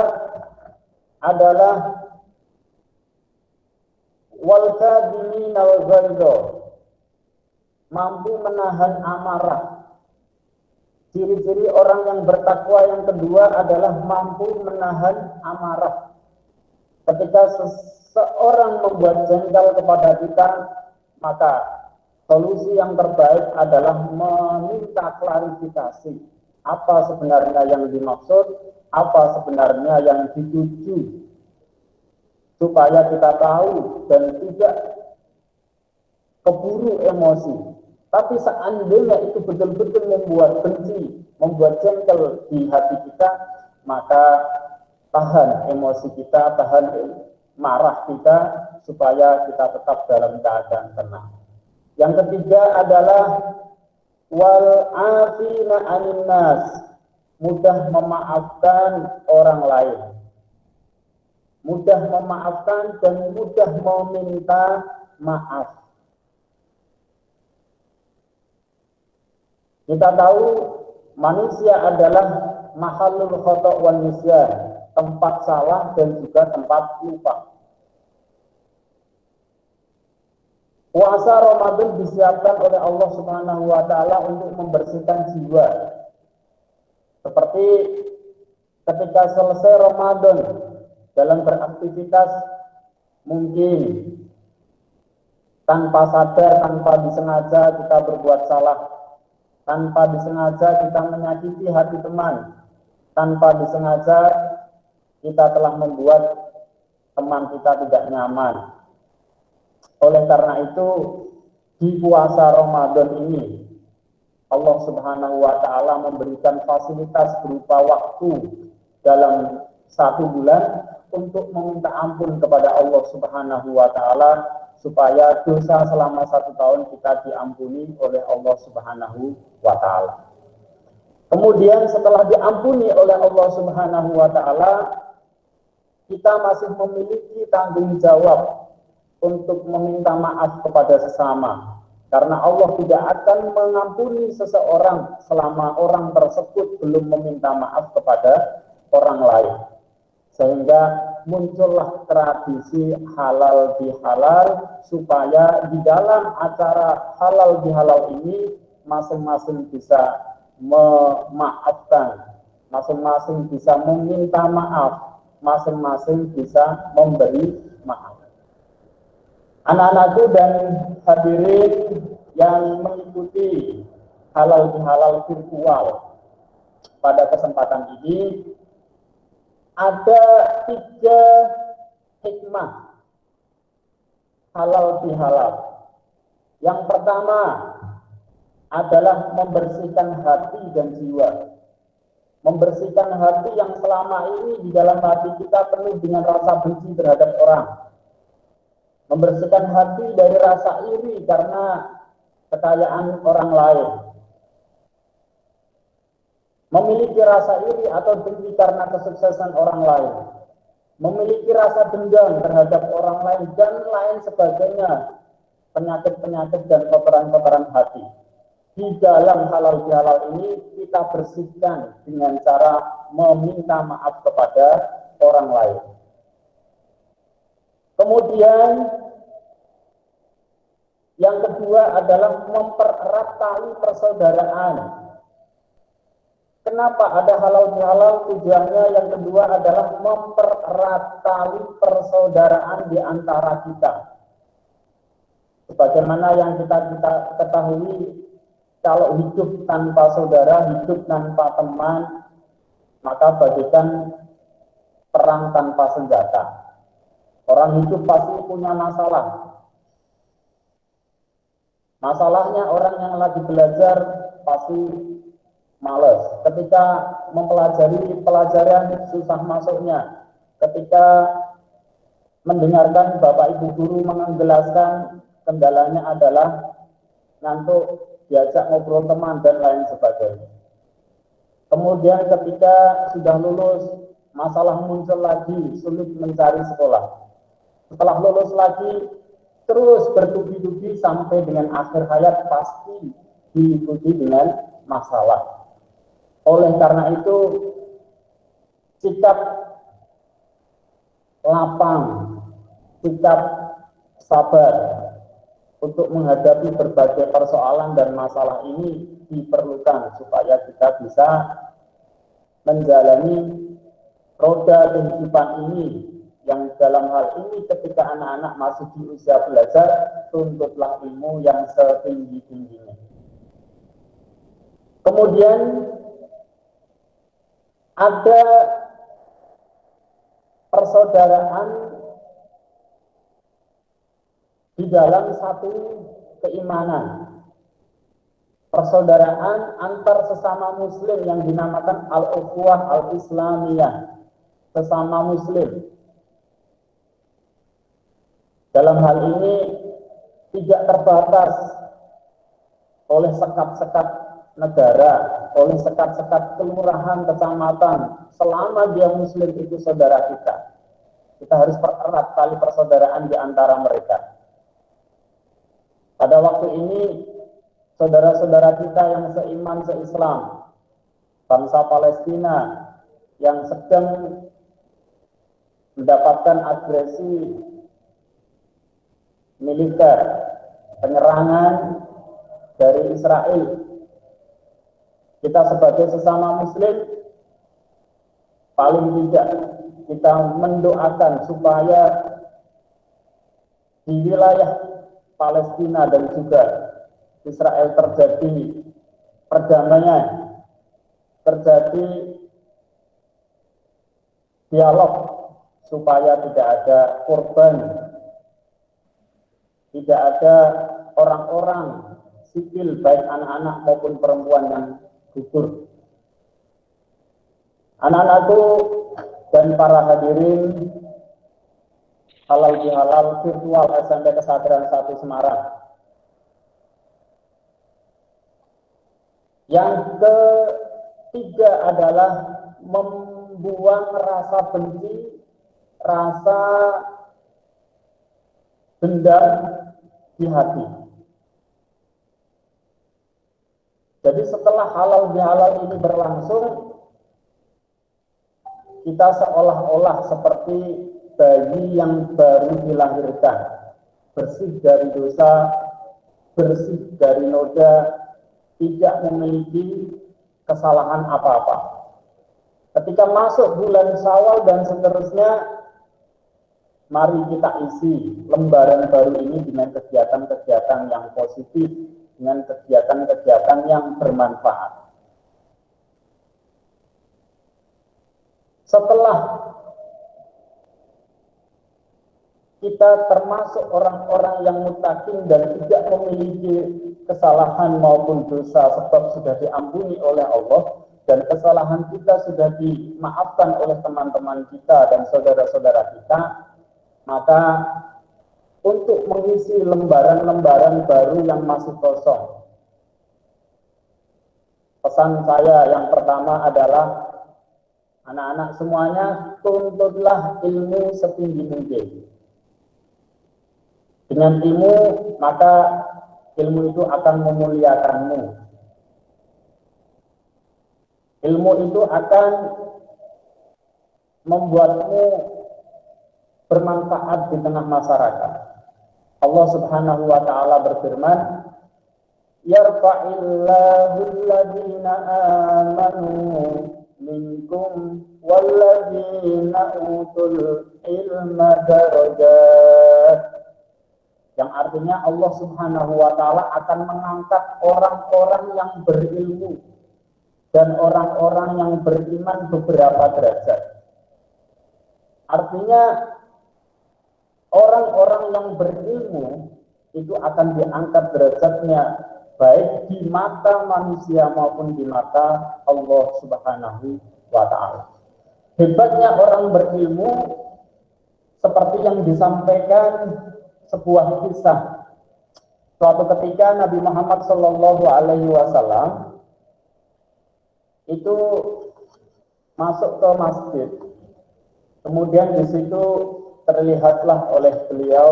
adalah wal kadhiminal ghaidha, mampu menahan amarah. Ciri-ciri orang yang bertakwa yang kedua adalah mampu menahan amarah. Ketika seseorang membuat jengkel kepada kita, maka solusi yang terbaik adalah meminta klarifikasi. Apa sebenarnya yang dimaksud, apa sebenarnya yang dituju, supaya kita tahu dan tidak keburu emosi. Tapi seandainya itu betul-betul membuat benci, membuat jengkel di hati kita, maka tahan emosi kita, tahan marah kita, supaya kita tetap dalam keadaan tenang. Yang ketiga adalah wal afina 'anil nas, mudah memaafkan orang lain. Mudah memaafkan dan mudah meminta maaf. Kita tahu manusia adalah mahallul khata' wan nisyan, tempat salah dan juga tempat lupa. Puasa Ramadan disiapkan oleh Allah Subhanahu wa taala untuk membersihkan jiwa. Seperti ketika selesai Ramadan dalam beraktivitas mungkin tanpa sadar, tanpa disengaja kita berbuat salah, tanpa disengaja kita menyakiti hati teman, tanpa disengaja kita telah membuat teman kita tidak nyaman. Oleh karena itu, di puasa Ramadan ini, Allah Subhanahu wa taala memberikan fasilitas berupa waktu dalam 1 bulan untuk meminta ampun kepada Allah Subhanahu wa taala, supaya dosa selama 1 tahun kita diampuni oleh Allah Subhanahu wa taala. Kemudian setelah diampuni oleh Allah Subhanahu wa taala, kita masih memiliki tanggung jawab untuk meminta maaf kepada sesama, karena Allah tidak akan mengampuni seseorang selama orang tersebut belum meminta maaf kepada orang lain. Sehingga muncullah tradisi halal bihalal, supaya di dalam acara halal bihalal ini masing-masing bisa memaafkan, masing-masing bisa meminta maaf, masing-masing bisa memberi maaf. Anak-anakku dan hadirin yang mengikuti halal bihalal virtual pada kesempatan ini, ada 3 hikmah halal bihalal. Yang pertama adalah membersihkan hati dan jiwa. Membersihkan hati yang selama ini di dalam hati kita penuh dengan rasa benci terhadap orang. Membersihkan hati dari rasa iri karena kekayaan orang lain. Memiliki rasa iri atau dengki karena kesuksesan orang lain. Memiliki rasa dendam terhadap orang lain dan lain sebagainya. Penyakit-penyakit dan kotoran-kotoran hati. Di dalam halal bihalal ini kita bersihkan dengan cara meminta maaf kepada orang lain. Kemudian yang kedua adalah mempererat tali persaudaraan. Kenapa ada halal bihalal? Tujuannya yang kedua adalah mempererat tali persaudaraan di antara kita. Sebagaimana yang kita ketahui, kalau hidup tanpa saudara, hidup tanpa teman, maka bagikan perang tanpa senjata. Orang hidup pasti punya masalah. Masalahnya orang yang lagi belajar pasti males. Ketika mempelajari pelajaran susah masuknya. Ketika mendengarkan Bapak Ibu guru menjelaskan, kendalanya adalah ngantuk, diajak ngobrol teman dan lain sebagainya. Kemudian ketika sudah lulus, masalah muncul lagi, sulit mencari sekolah. Setelah lulus lagi, terus bertubi-tubi sampai dengan akhir hayat pasti diikuti dengan masalah. Oleh karena itu, sikap lapang, sikap sabar untuk menghadapi berbagai persoalan dan masalah ini diperlukan supaya kita bisa menjalani roda kehidupan ini, yang dalam hal ini ketika anak-anak masih di usia belajar, tuntutlah ilmu yang setinggi-tingginya. Kemudian ada persaudaraan di dalam satu keimanan. Persaudaraan antar sesama muslim yang dinamakan al-ukhuwah al-islamiyah, sesama muslim. Dalam hal ini tidak terbatas oleh sekat-sekat negara, oleh sekat-sekat kelurahan, kecamatan. Selama dia muslim itu saudara kita. Kita harus pererat tali persaudaraan di antara mereka. Pada waktu ini saudara-saudara kita yang seiman, seislam, bangsa Palestina yang sedang mendapatkan agresi militer, penyerangan dari Israel. Kita sebagai sesama muslim, paling tidak kita mendoakan supaya di wilayah Palestina dan juga Israel terjadi perdamaian, terjadi dialog supaya tidak ada korban, tidak ada orang-orang sipil baik anak-anak maupun perempuan yang gugur. Anak-anakku dan para hadirin halal bihalal virtual SMP Kesadaran 1 Semarang. Yang ketiga adalah membuang rasa benci, rasa dendam di hati. Jadi setelah halal bihalal ini berlangsung, kita seolah-olah seperti bayi yang baru dilahirkan, bersih dari dosa, bersih dari noda, tidak memiliki kesalahan apa-apa. Ketika masuk bulan Syawal dan seterusnya, mari kita isi lembaran baru ini dengan kegiatan-kegiatan yang positif, dengan kegiatan-kegiatan yang bermanfaat. Setelah kita termasuk orang-orang yang muttaqin dan tidak memiliki kesalahan maupun dosa sebab sudah diampuni oleh Allah, dan kesalahan kita sudah dimaafkan oleh teman-teman kita dan saudara-saudara kita, maka untuk mengisi lembaran-lembaran baru yang masih kosong, pesan saya yang pertama adalah anak-anak semuanya, tuntutlah ilmu setinggi mungkin. Dengan ilmu, maka ilmu itu akan memuliakanmu. Ilmu itu akan membuatmu bermanfaat di tengah masyarakat. Allah Subhanahu wa ta'ala berfirman, yarfa'illahu alladhina amanu minkum walladzina utul ilma darajat, yang artinya Allah Subhanahu wa taala akan mengangkat orang-orang yang berilmu dan orang-orang yang beriman beberapa derajat. Artinya orang-orang yang berilmu itu akan diangkat derajatnya baik di mata manusia maupun di mata Allah Subhanahu wa taala. Hebatnya orang berilmu seperti yang disampaikan sebuah kisah. Suatu ketika Nabi Muhammad Shallallahu Alaihi Wasallam itu masuk ke masjid, kemudian di situ terlihatlah oleh beliau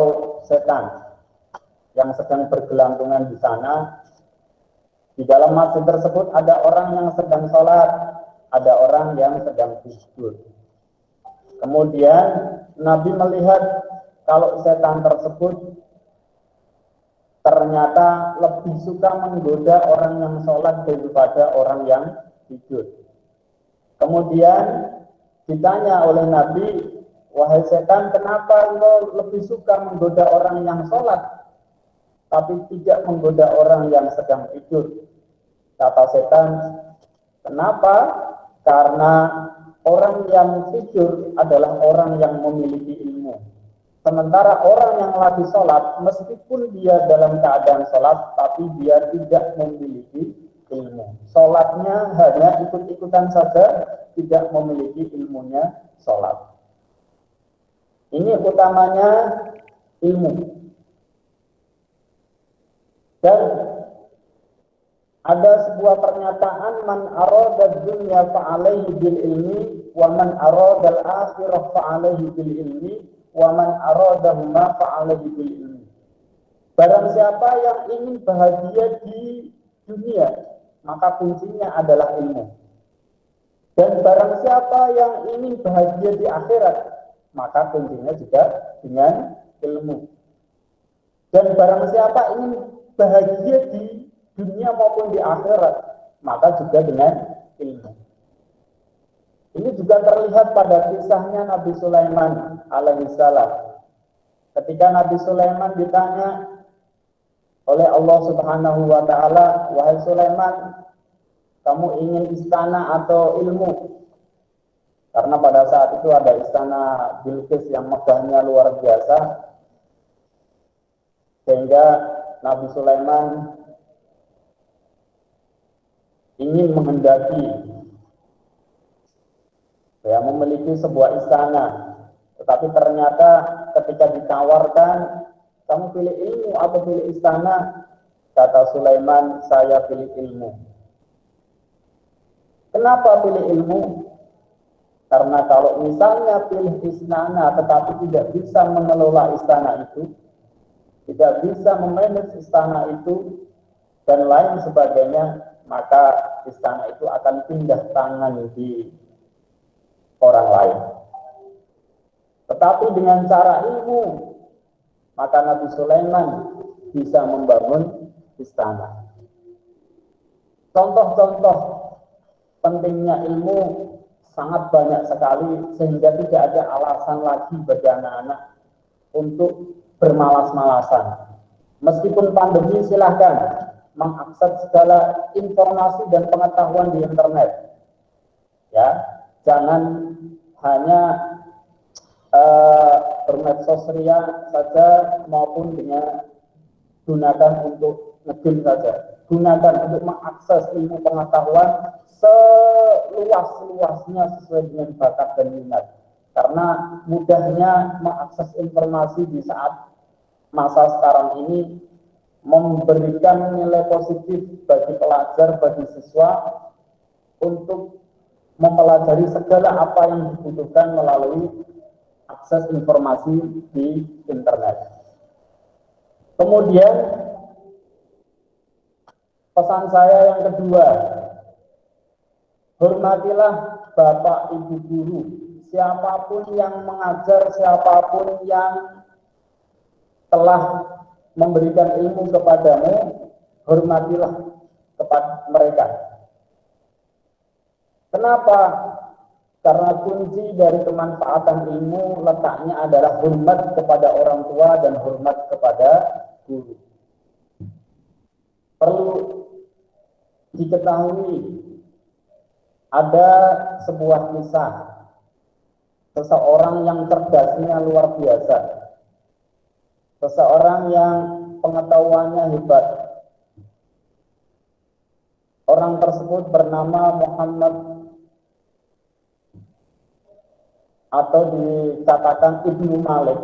setan yang sedang bergelantungan di sana. Di dalam masjid tersebut ada orang yang sedang sholat, ada orang yang sedang tidur. Kemudian Nabi melihat kalau setan tersebut ternyata lebih suka menggoda orang yang sholat daripada orang yang tidur. Kemudian ditanya oleh Nabi, wahai setan, kenapa engkau lebih suka menggoda orang yang sholat tapi tidak menggoda orang yang sedang tidur? Kata setan, kenapa? Karena orang yang tidur adalah orang yang memiliki ilmu. Sementara orang yang lagi sholat, meskipun dia dalam keadaan sholat, tapi dia tidak memiliki ilmu. Sholatnya hanya ikut-ikutan saja, tidak memiliki ilmunya sholat. Ini utamanya ilmu. Dan ada sebuah pernyataan, man arada dunya fa'alaihi bil ilmi wa man arada al-akhirah fa'alaihi bil ilmi wa man aradahuma fa'alaihi bil ilmi. Barang siapa yang ingin bahagia di dunia, maka kuncinya adalah ilmu. Dan barang siapa yang ingin bahagia di akhirat, maka kuncinya juga dengan ilmu. Dan barang siapa ingin bahagia di dunia maupun di akhirat, maka juga dengan ilmu. Ini juga terlihat pada kisahnya Nabi Sulaiman alaihissalam. Ketika Nabi Sulaiman ditanya oleh Allah Subhanahu wa taala, wahai Sulaiman, kamu ingin istana atau ilmu? Karena pada saat itu ada istana Bilqis yang megahnya luar biasa, sehingga Nabi Sulaiman ingin menghendaki memiliki sebuah istana, tetapi ternyata ketika ditawarkan, kamu pilih ilmu atau pilih istana? Kata Sulaiman, saya pilih ilmu. Kenapa pilih ilmu? Karena kalau misalnya pilih istana tetapi tidak bisa mengelola istana itu, tidak bisa memanage istana itu, dan lain sebagainya, maka istana itu akan pindah tangan di orang lain. Tetapi dengan cara ilmu, maka Nabi Sulaiman bisa membangun istana. Contoh-contoh pentingnya ilmu sangat banyak sekali, sehingga tidak ada alasan lagi bagi anak-anak untuk bermalas-malasan. Meskipun pandemi, silahkan mengakses segala informasi dan pengetahuan di internet. Ya, jangan hanya bermedsos ria saja, maupun dengan gunakan untuk ngegame saja. Gunakan untuk mengakses ilmu pengetahuan seluas-luasnya sesuai dengan bakat dan minat. Karena mudahnya mengakses informasi di saat masa sekarang ini memberikan nilai positif bagi pelajar, bagi siswa untuk mempelajari segala apa yang dibutuhkan melalui akses informasi di internet. Kemudian pesan saya yang kedua, hormatilah Bapak Ibu guru, siapapun yang mengajar, siapapun yang telah memberikan ilmu kepadamu, hormatilah kepada mereka. Kenapa? Karena kunci dari kemanfaatan ilmu letaknya adalah hormat kepada orang tua dan hormat kepada guru. Perlu diketahui ada sebuah kisah seseorang yang cerdasnya luar biasa, seseorang yang pengetahuannya hebat. Orang tersebut bernama Muhammad, atau dikatakan Ibnu Malik,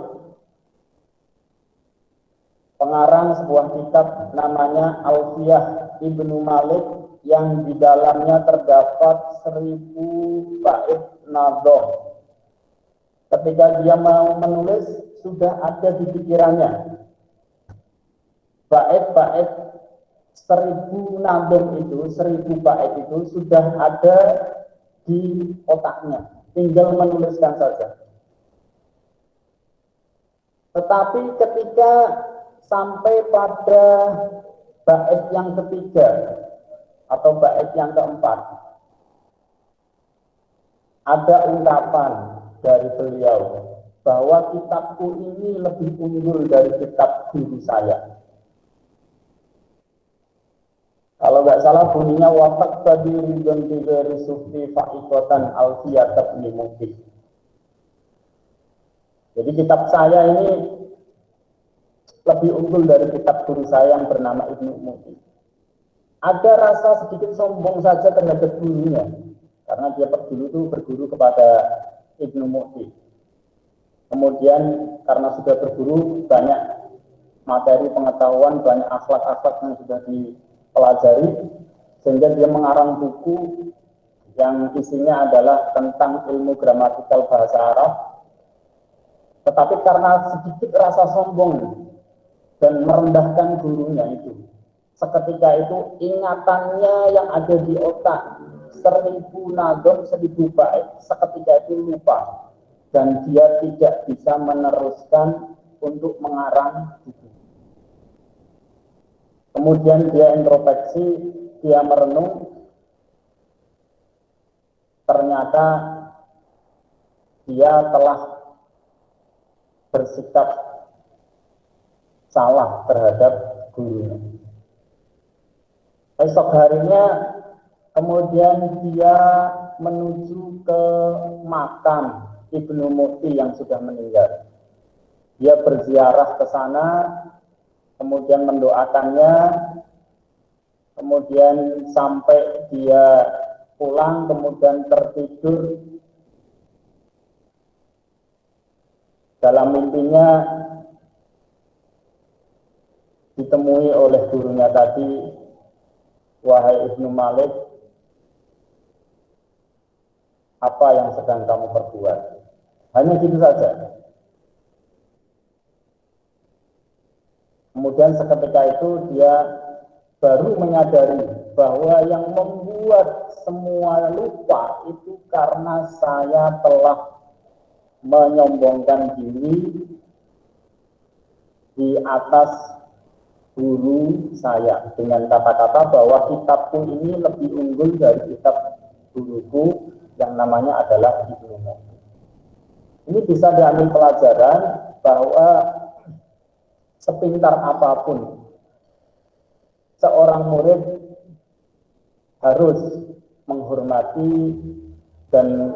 pengarang sebuah kitab namanya Alfiyah Ibnu Malik, yang di dalamnya terdapat 1000 bait nadhom. Ketika dia mau menulis, sudah ada di pikirannya bait-bait 1000 nadhom itu, 1000 bait itu sudah ada di otaknya, tinggal menuliskan saja. Tetapi ketika sampai pada bait yang ketiga atau bait yang keempat, ada ungkapan dari beliau bahwa kitabku ini lebih unggul dari kitab guru saya. Kalau nggak salah bunyinya wafat tadi ridon tigari sufi faikotan alfiyat ibnu Muti. Jadi kitab saya ini lebih unggul dari kitab guru saya yang bernama Ibnu Muti. Ada rasa sedikit sombong saja terhadap gurunya, karena dia dulu itu berguru kepada Ibnu Muti. Kemudian karena sudah berguru, banyak materi pengetahuan, banyak akhlak-akhlak yang sudah dipelajari, sehingga dia mengarang buku yang isinya adalah tentang ilmu gramatikal bahasa Arab. Tetapi karena sedikit rasa sombong dan merendahkan gurunya itu, seketika itu ingatannya yang ada di otak 1000 nadhom, 1000 bait, seketika itu lupa, dan dia tidak bisa meneruskan untuk mengarang buku. Kemudian dia introspeksi, dia merenung, ternyata dia telah bersikap salah terhadap gurunya. Esok harinya kemudian dia menuju ke makam Ibnu Muti yang sudah meninggal. Dia berziarah ke sana, kemudian mendoakannya, kemudian sampai dia pulang, kemudian tertidur. Dalam mimpinya ditemui oleh gurunya tadi, wahai Ibnu Malik, apa yang sedang kamu perbuat? Hanya gitu saja. Kemudian seketika itu dia baru menyadari bahwa yang membuat semua lupa itu karena saya telah menyombongkan diri di atas guru saya dengan kata-kata bahwa kitabku ini lebih unggul dari kitab guruku yang namanya adalah Ibnu Muti. Ini bisa diambil pelajaran bahwa sepintar apapun seorang murid harus menghormati dan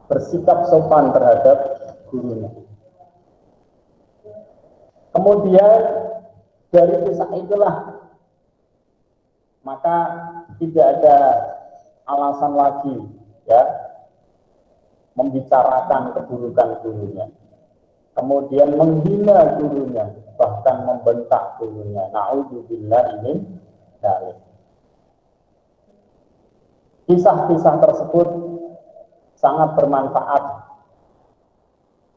bersikap sopan terhadap gurunya. Kemudian dari kisah itulah maka tidak ada alasan lagi ya membicarakan keburukan gurunya, kemudian menghina gurunya, bahkan membentak gurunya. Na'udzubillah min dzalik. Kisah-kisah tersebut sangat bermanfaat.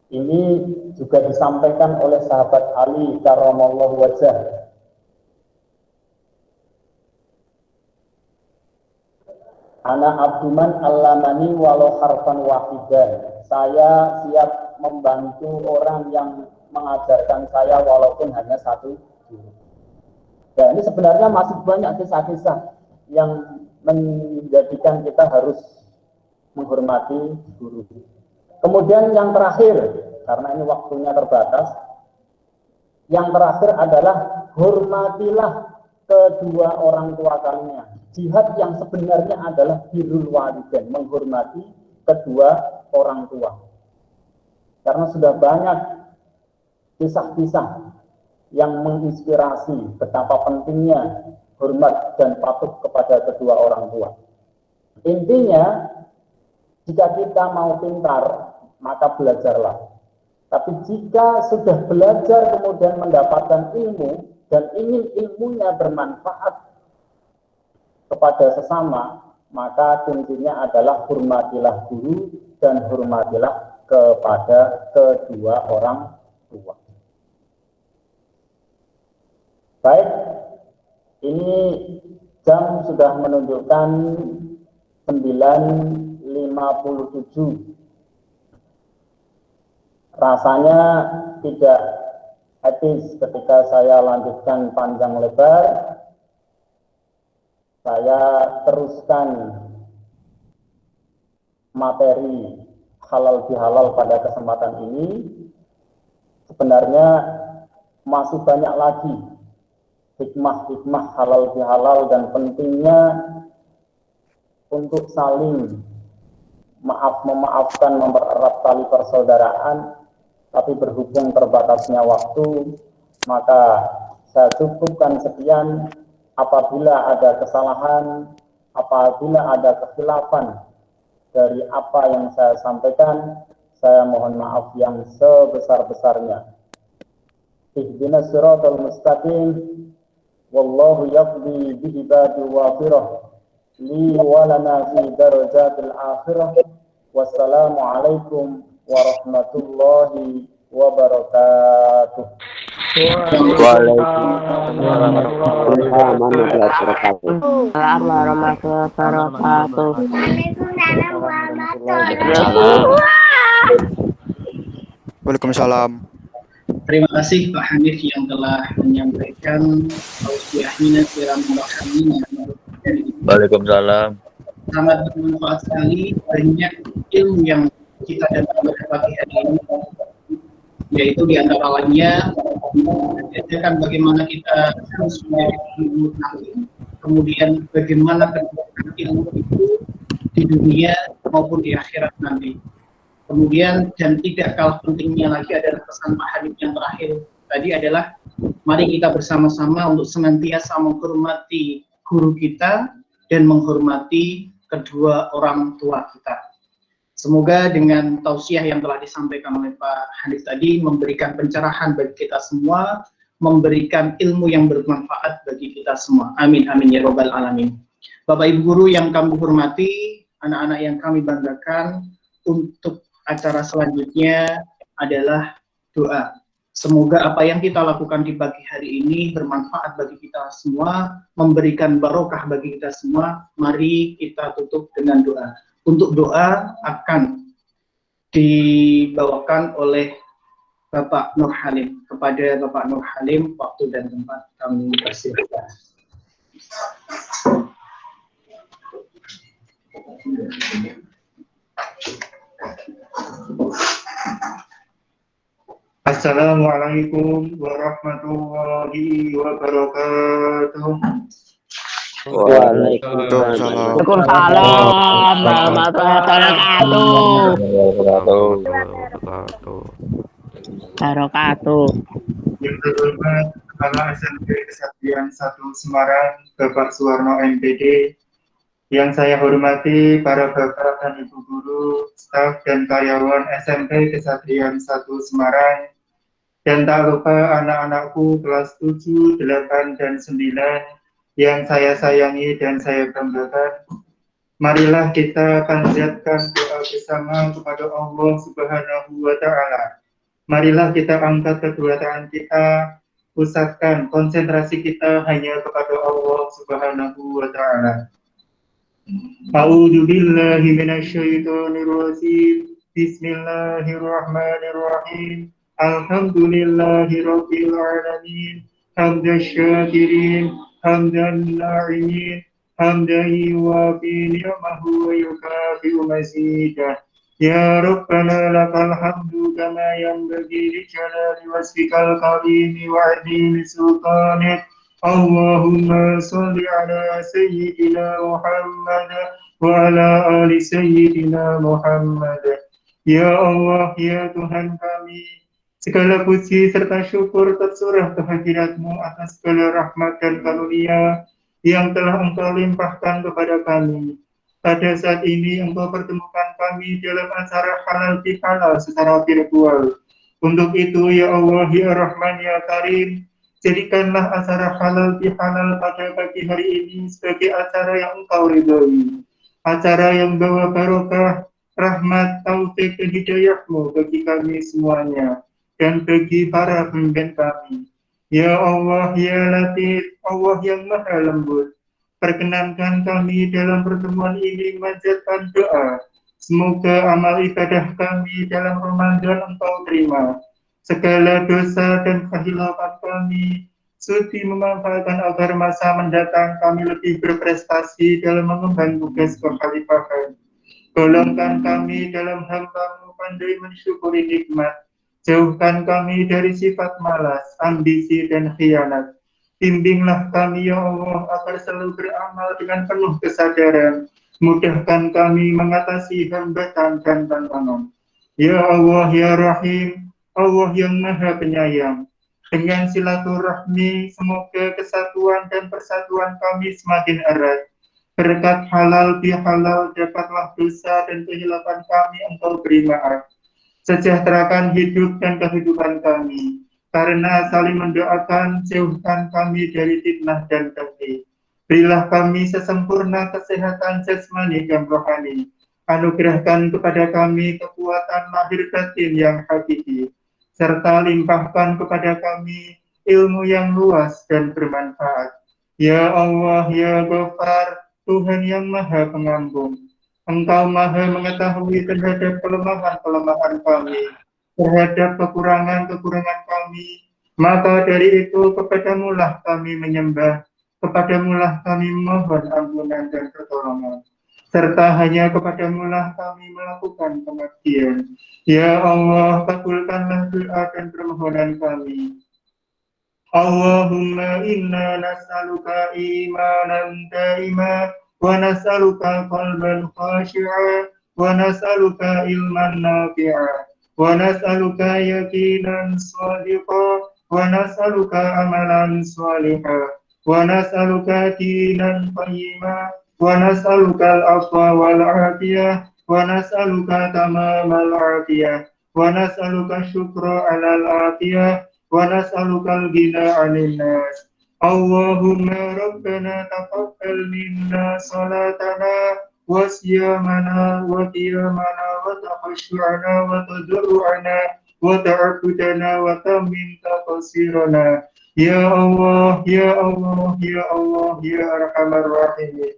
Ini juga disampaikan oleh sahabat Ali karramallahu wajhah. Ana abduman allamani walau harfan wahidan. Saya siap membantu orang yang mengajarkan saya walaupun hanya satu guru. Ya, ini sebenarnya masih banyak kisah-kisah yang menjadikan kita harus menghormati guru. Kemudian yang terakhir, karena ini waktunya terbatas, yang terakhir adalah hormatilah kedua orang tua kalian. Jihad yang sebenarnya adalah birrul walidain, menghormati kedua orang tua. Karena sudah banyak kisah-kisah yang menginspirasi betapa pentingnya hormat dan patuh kepada kedua orang tua. Intinya, jika kita mau pintar, maka belajarlah. Tapi jika sudah belajar kemudian mendapatkan ilmu dan ingin ilmunya bermanfaat kepada sesama, maka kuncinya adalah hormatilah guru dan hormatilah kepada kedua orang tua. Baik, ini jam sudah menunjukkan 9.57. Rasanya tidak etis ketika saya lanjutkan panjang lebar. Saya teruskan materi halal bihalal pada kesempatan ini. Sebenarnya masih banyak lagi hikmah-hikmah halal bihalal dan pentingnya untuk saling memaafkan, mempererat tali persaudaraan. Tapi berhubung terbatasnya waktu, maka saya cukupkan sekian. Apabila ada kesalahan, apabila ada kekhilafan dari apa yang saya sampaikan, saya mohon maaf yang sebesar-besarnya. Ihdinas siratal mustaqim, wallahu yaqdi bi ibadi wafirah, li walana fi darajatil akhirah. Wassalamualaikum warahmatullahi wabarakatuh. Waalaikumsalam warahmatullahi wabarakatuh. Waalaikumsalam. Terima kasih Pak Hanif yang telah menyampaikan tausiahnya silaturahmi. Waalaikumsalam. Sangat bermanfaat sekali, banyak ilmu yang kita dapat pada pagi hari ini, yaitu diantara lainnya mengajarkan bagaimana kita harus menjadi ilmu taklim, kemudian bagaimana kedudukan ilmu itu di dunia maupun di akhirat nanti. Kemudian dan tidak kalah pentingnya lagi adalah pesan Pak Hanif yang terakhir tadi adalah mari kita bersama-sama untuk senantiasa menghormati guru kita dan menghormati kedua orang tua kita. Semoga dengan tausiah yang telah disampaikan oleh Pak Hanif tadi memberikan pencerahan bagi kita semua, memberikan ilmu yang bermanfaat bagi kita semua. Amin, amin ya robbal alamin. Bapak Ibu guru yang kami hormati, anak-anak yang kami banggakan, untuk acara selanjutnya adalah doa. Semoga apa yang kita lakukan di pagi hari ini bermanfaat bagi kita semua, memberikan barokah bagi kita semua. Mari kita tutup dengan doa. Untuk doa akan dibawakan oleh Bapak Nur Halim. Kepada Bapak Nur Halim, waktu dan tempat kami persilahkan. Assalamualaikum warahmatullahi wabarakatuh. Waalaikumsalam warahmatullahi wabarakatuh. Yang terhormat Kepala SMP Kesaktian 1 Semarang, Bapak Suwarno MPD. Yang saya hormati para bapak dan ibu guru, staf dan karyawan SMP Kesaktian 1 Semarang. Dan tak lupa anak-anakku kelas 7, 8, dan 9 yang saya sayangi dan saya banggakan. Marilah kita panjatkan doa bersama kepada Allah Subhanahu wa Ta'ala. Marilah kita angkat kedua tangan kita, pusatkan konsentrasi kita hanya kepada Allah Subhanahu wa Ta'ala. A'udzu billahi minasyaitonir rajim. Bismillahirrahmanirrahim. Alhamdulillahirabbil alamin. حمد الشاكرين حمد الناعمين حمدا يوافي نعمه ويكافئ مزيده يا ربنا لك الحمد كما ينبغي لجلال وجهك الكريم وعظيم سلطانك اللهم صل على سيدنا محمد وعلى آل سيدنا Muhammad. Ya Allah, ya Tuhan kami, segala puji serta syukur tercurah kehadirat-Mu atas segala rahmat dan karunia yang telah Engkau limpahkan kepada kami. Pada saat ini Engkau pertemukan kami dalam acara halal bihalal secara virtual. Untuk itu, ya Allah, ya Rahman, ya Karim, jadikanlah acara halal bihalal pada pagi hari ini sebagai acara yang Engkau ridhoi. Acara yang bawa barokah, rahmat, taufik, dan hidayah-Mu bagi kami semuanya, dan bagi para pemimpin kami. Ya Allah, ya Latif, Allah yang maha lembut, perkenankan kami dalam pertemuan ini memanjatkan doa. Semoga amal ibadah kami dalam Ramadan Engkau terima. Segala dosa dan kehilafan kami sudi memanfaatkan agar masa mendatang kami lebih berprestasi dalam mengemban tugas kekhalifahan. Golongkan kami dalam hamba-Mu pandai mensyukuri nikmat. Jauhkan kami dari sifat malas, ambisi, dan khianat. Bimbinglah kami, ya Allah, agar selalu beramal dengan penuh kesadaran. Mudahkan kami mengatasi hambatan dan tantangan. Ya Allah, ya Rahim, Allah yang Maha Penyayang. Dengan silaturahmi, semoga kesatuan dan persatuan kami semakin erat. Berkat halal bihalal dapatlah dosa dan kehilafan kami Engkau beri maaf. Sejahterakan hidup dan kehidupan kami. Karena saling mendoakan, jauhkan kami dari fitnah dan dengki. Berilah kami sesempurna kesehatan jasmani dan rohani. Anugerahkan kepada kami kekuatan lahir batin yang hakiki. Serta limpahkan kepada kami ilmu yang luas dan bermanfaat. Ya Allah, ya Ghafar, Tuhan yang Maha Pengampun, Engkau Maha mengetahui terhadap kelemahan-kelemahan kami, terhadap kekurangan-kekurangan kami. Maka dari itu kepadamu-lah kami menyembah, kepadamu-lah kami mohon ampunan dan pertolongan, serta hanya kepadamu-lah kami melakukan pengabdian. Ya Allah, kabulkanlah doa dan permohonan kami. Allahumma inna nas'aluka imanan daima wa nas'aluka qalban khashi'a wa nas'aluka ilman nafi'a wa nas'aluka yaqinan shadiqa wa nas'aluka amalan salihah wa nas'aluka dinan qayyima wa nas'aluka al-afwa wal afiyah wa nas'aluka tamamal afiyah wa nas'aluka syukra 'alal afiyah wa nas'alukal ghina 'anil nas. Allahumma rabbana taqabbal minna salatana wa siyamana wa qiyamana wa takhashu'ana wa tadarru'ana wa ta'abudana wa tammin taqsirana. Ya Allah, ya Allah, ya Allah, ya Arhamar Rahimin.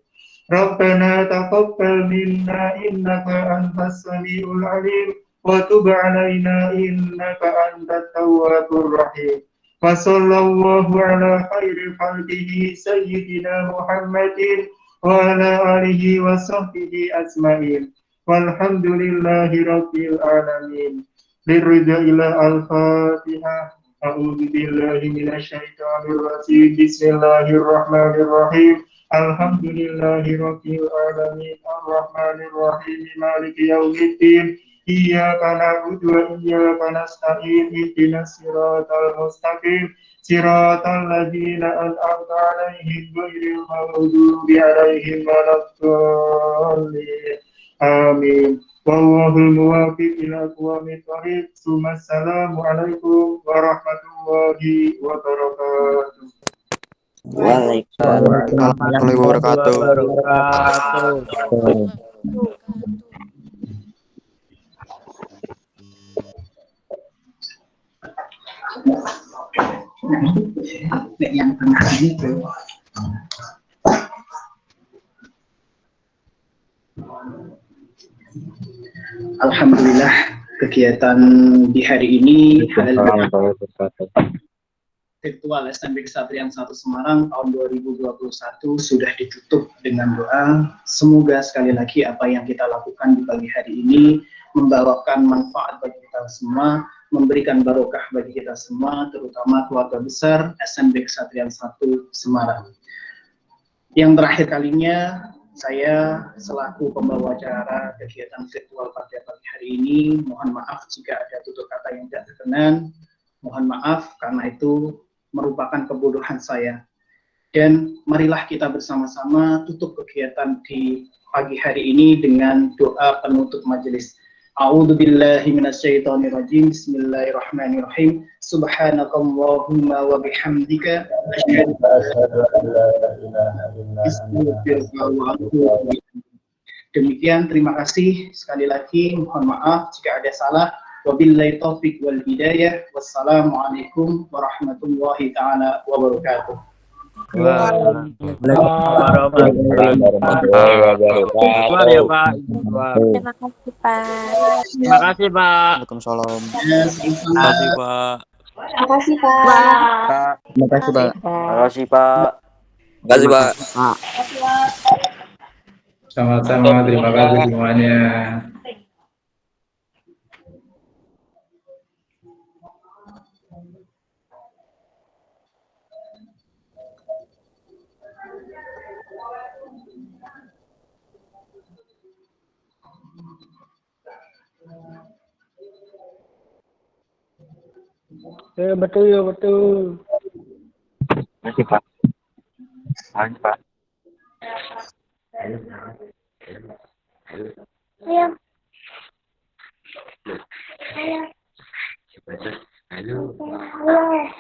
Rabbana taqabbal minna innaka antas samiul 'alim wa tub 'alaina innaka antat tawwabur rahim. Wa sallallahu ala khairi khalqihi sayyidina Muhammadin wa ala alihi wa sahbihi ajmain. Walhamdulillahi rabbil alamin. Liridha ila al-Fatihah. A'udzu billahi minasy syaithanir rajim. Bismillahirrahmanirrahim. Alhamdulillahi rabbil alamin. Ar-Rahmanir Rahim. Maliki yaumiddin. Iyyaka na'budu wa iyyaka nasta'in. Ihdinas siratal mustaqim. Siratal ladzina an'amta 'alaihim ghairil maghdubi 'alaihim waladdallin. Amin. Wallahul muwaffiq ila aqwamit thoriq. Assalamu alaikum warahmatullahi wabarakatuh. Waalaikumsalam warahmatullahi wabarakatuh. Yang tengah itu. Alhamdulillah kegiatan di hari ini virtual SMP Kesatrian 1 Semarang tahun 2021 sudah ditutup dengan doa. Semoga sekali lagi apa yang kita lakukan di pagi hari ini membawakan manfaat bagi kita semua, memberikan barokah bagi kita semua, terutama keluarga besar SMP Kesatrian 1 Semarang. Yang terakhir kalinya, saya selaku pembawa acara kegiatan virtual pada pagi hari ini, mohon maaf jika ada tutur kata yang tidak berkenan. Mohon maaf karena itu merupakan kebodohan saya. Dan marilah kita bersama-sama tutup kegiatan di pagi hari ini dengan doa penutup majelis. A'udzubillahi minasyaitonirrajim. Bismillahirrahmanirrahim. Subhanakallahumma wa bihamdika asyhadu an la ilaha illa anta. Demikian, terima kasih sekali lagi. Mohon maaf jika ada salah. Wabillahi taufiq wal hidayah. Wassalamualaikum warahmatullahi taala wabarakatuh. Terima kasih Pak. Terima kasih Pak. Waalaikumsalam. Terima kasih Pak. Terima kasih Pak. Terima kasih Pak. Terima kasih Pak. Terima kasih, Pak. Sama-sama, terima kasih semuanya. Ya betul ya betul. Terima kasih Pak. Terima kasih Pak. Ayo. Ayo. Halo. Halo.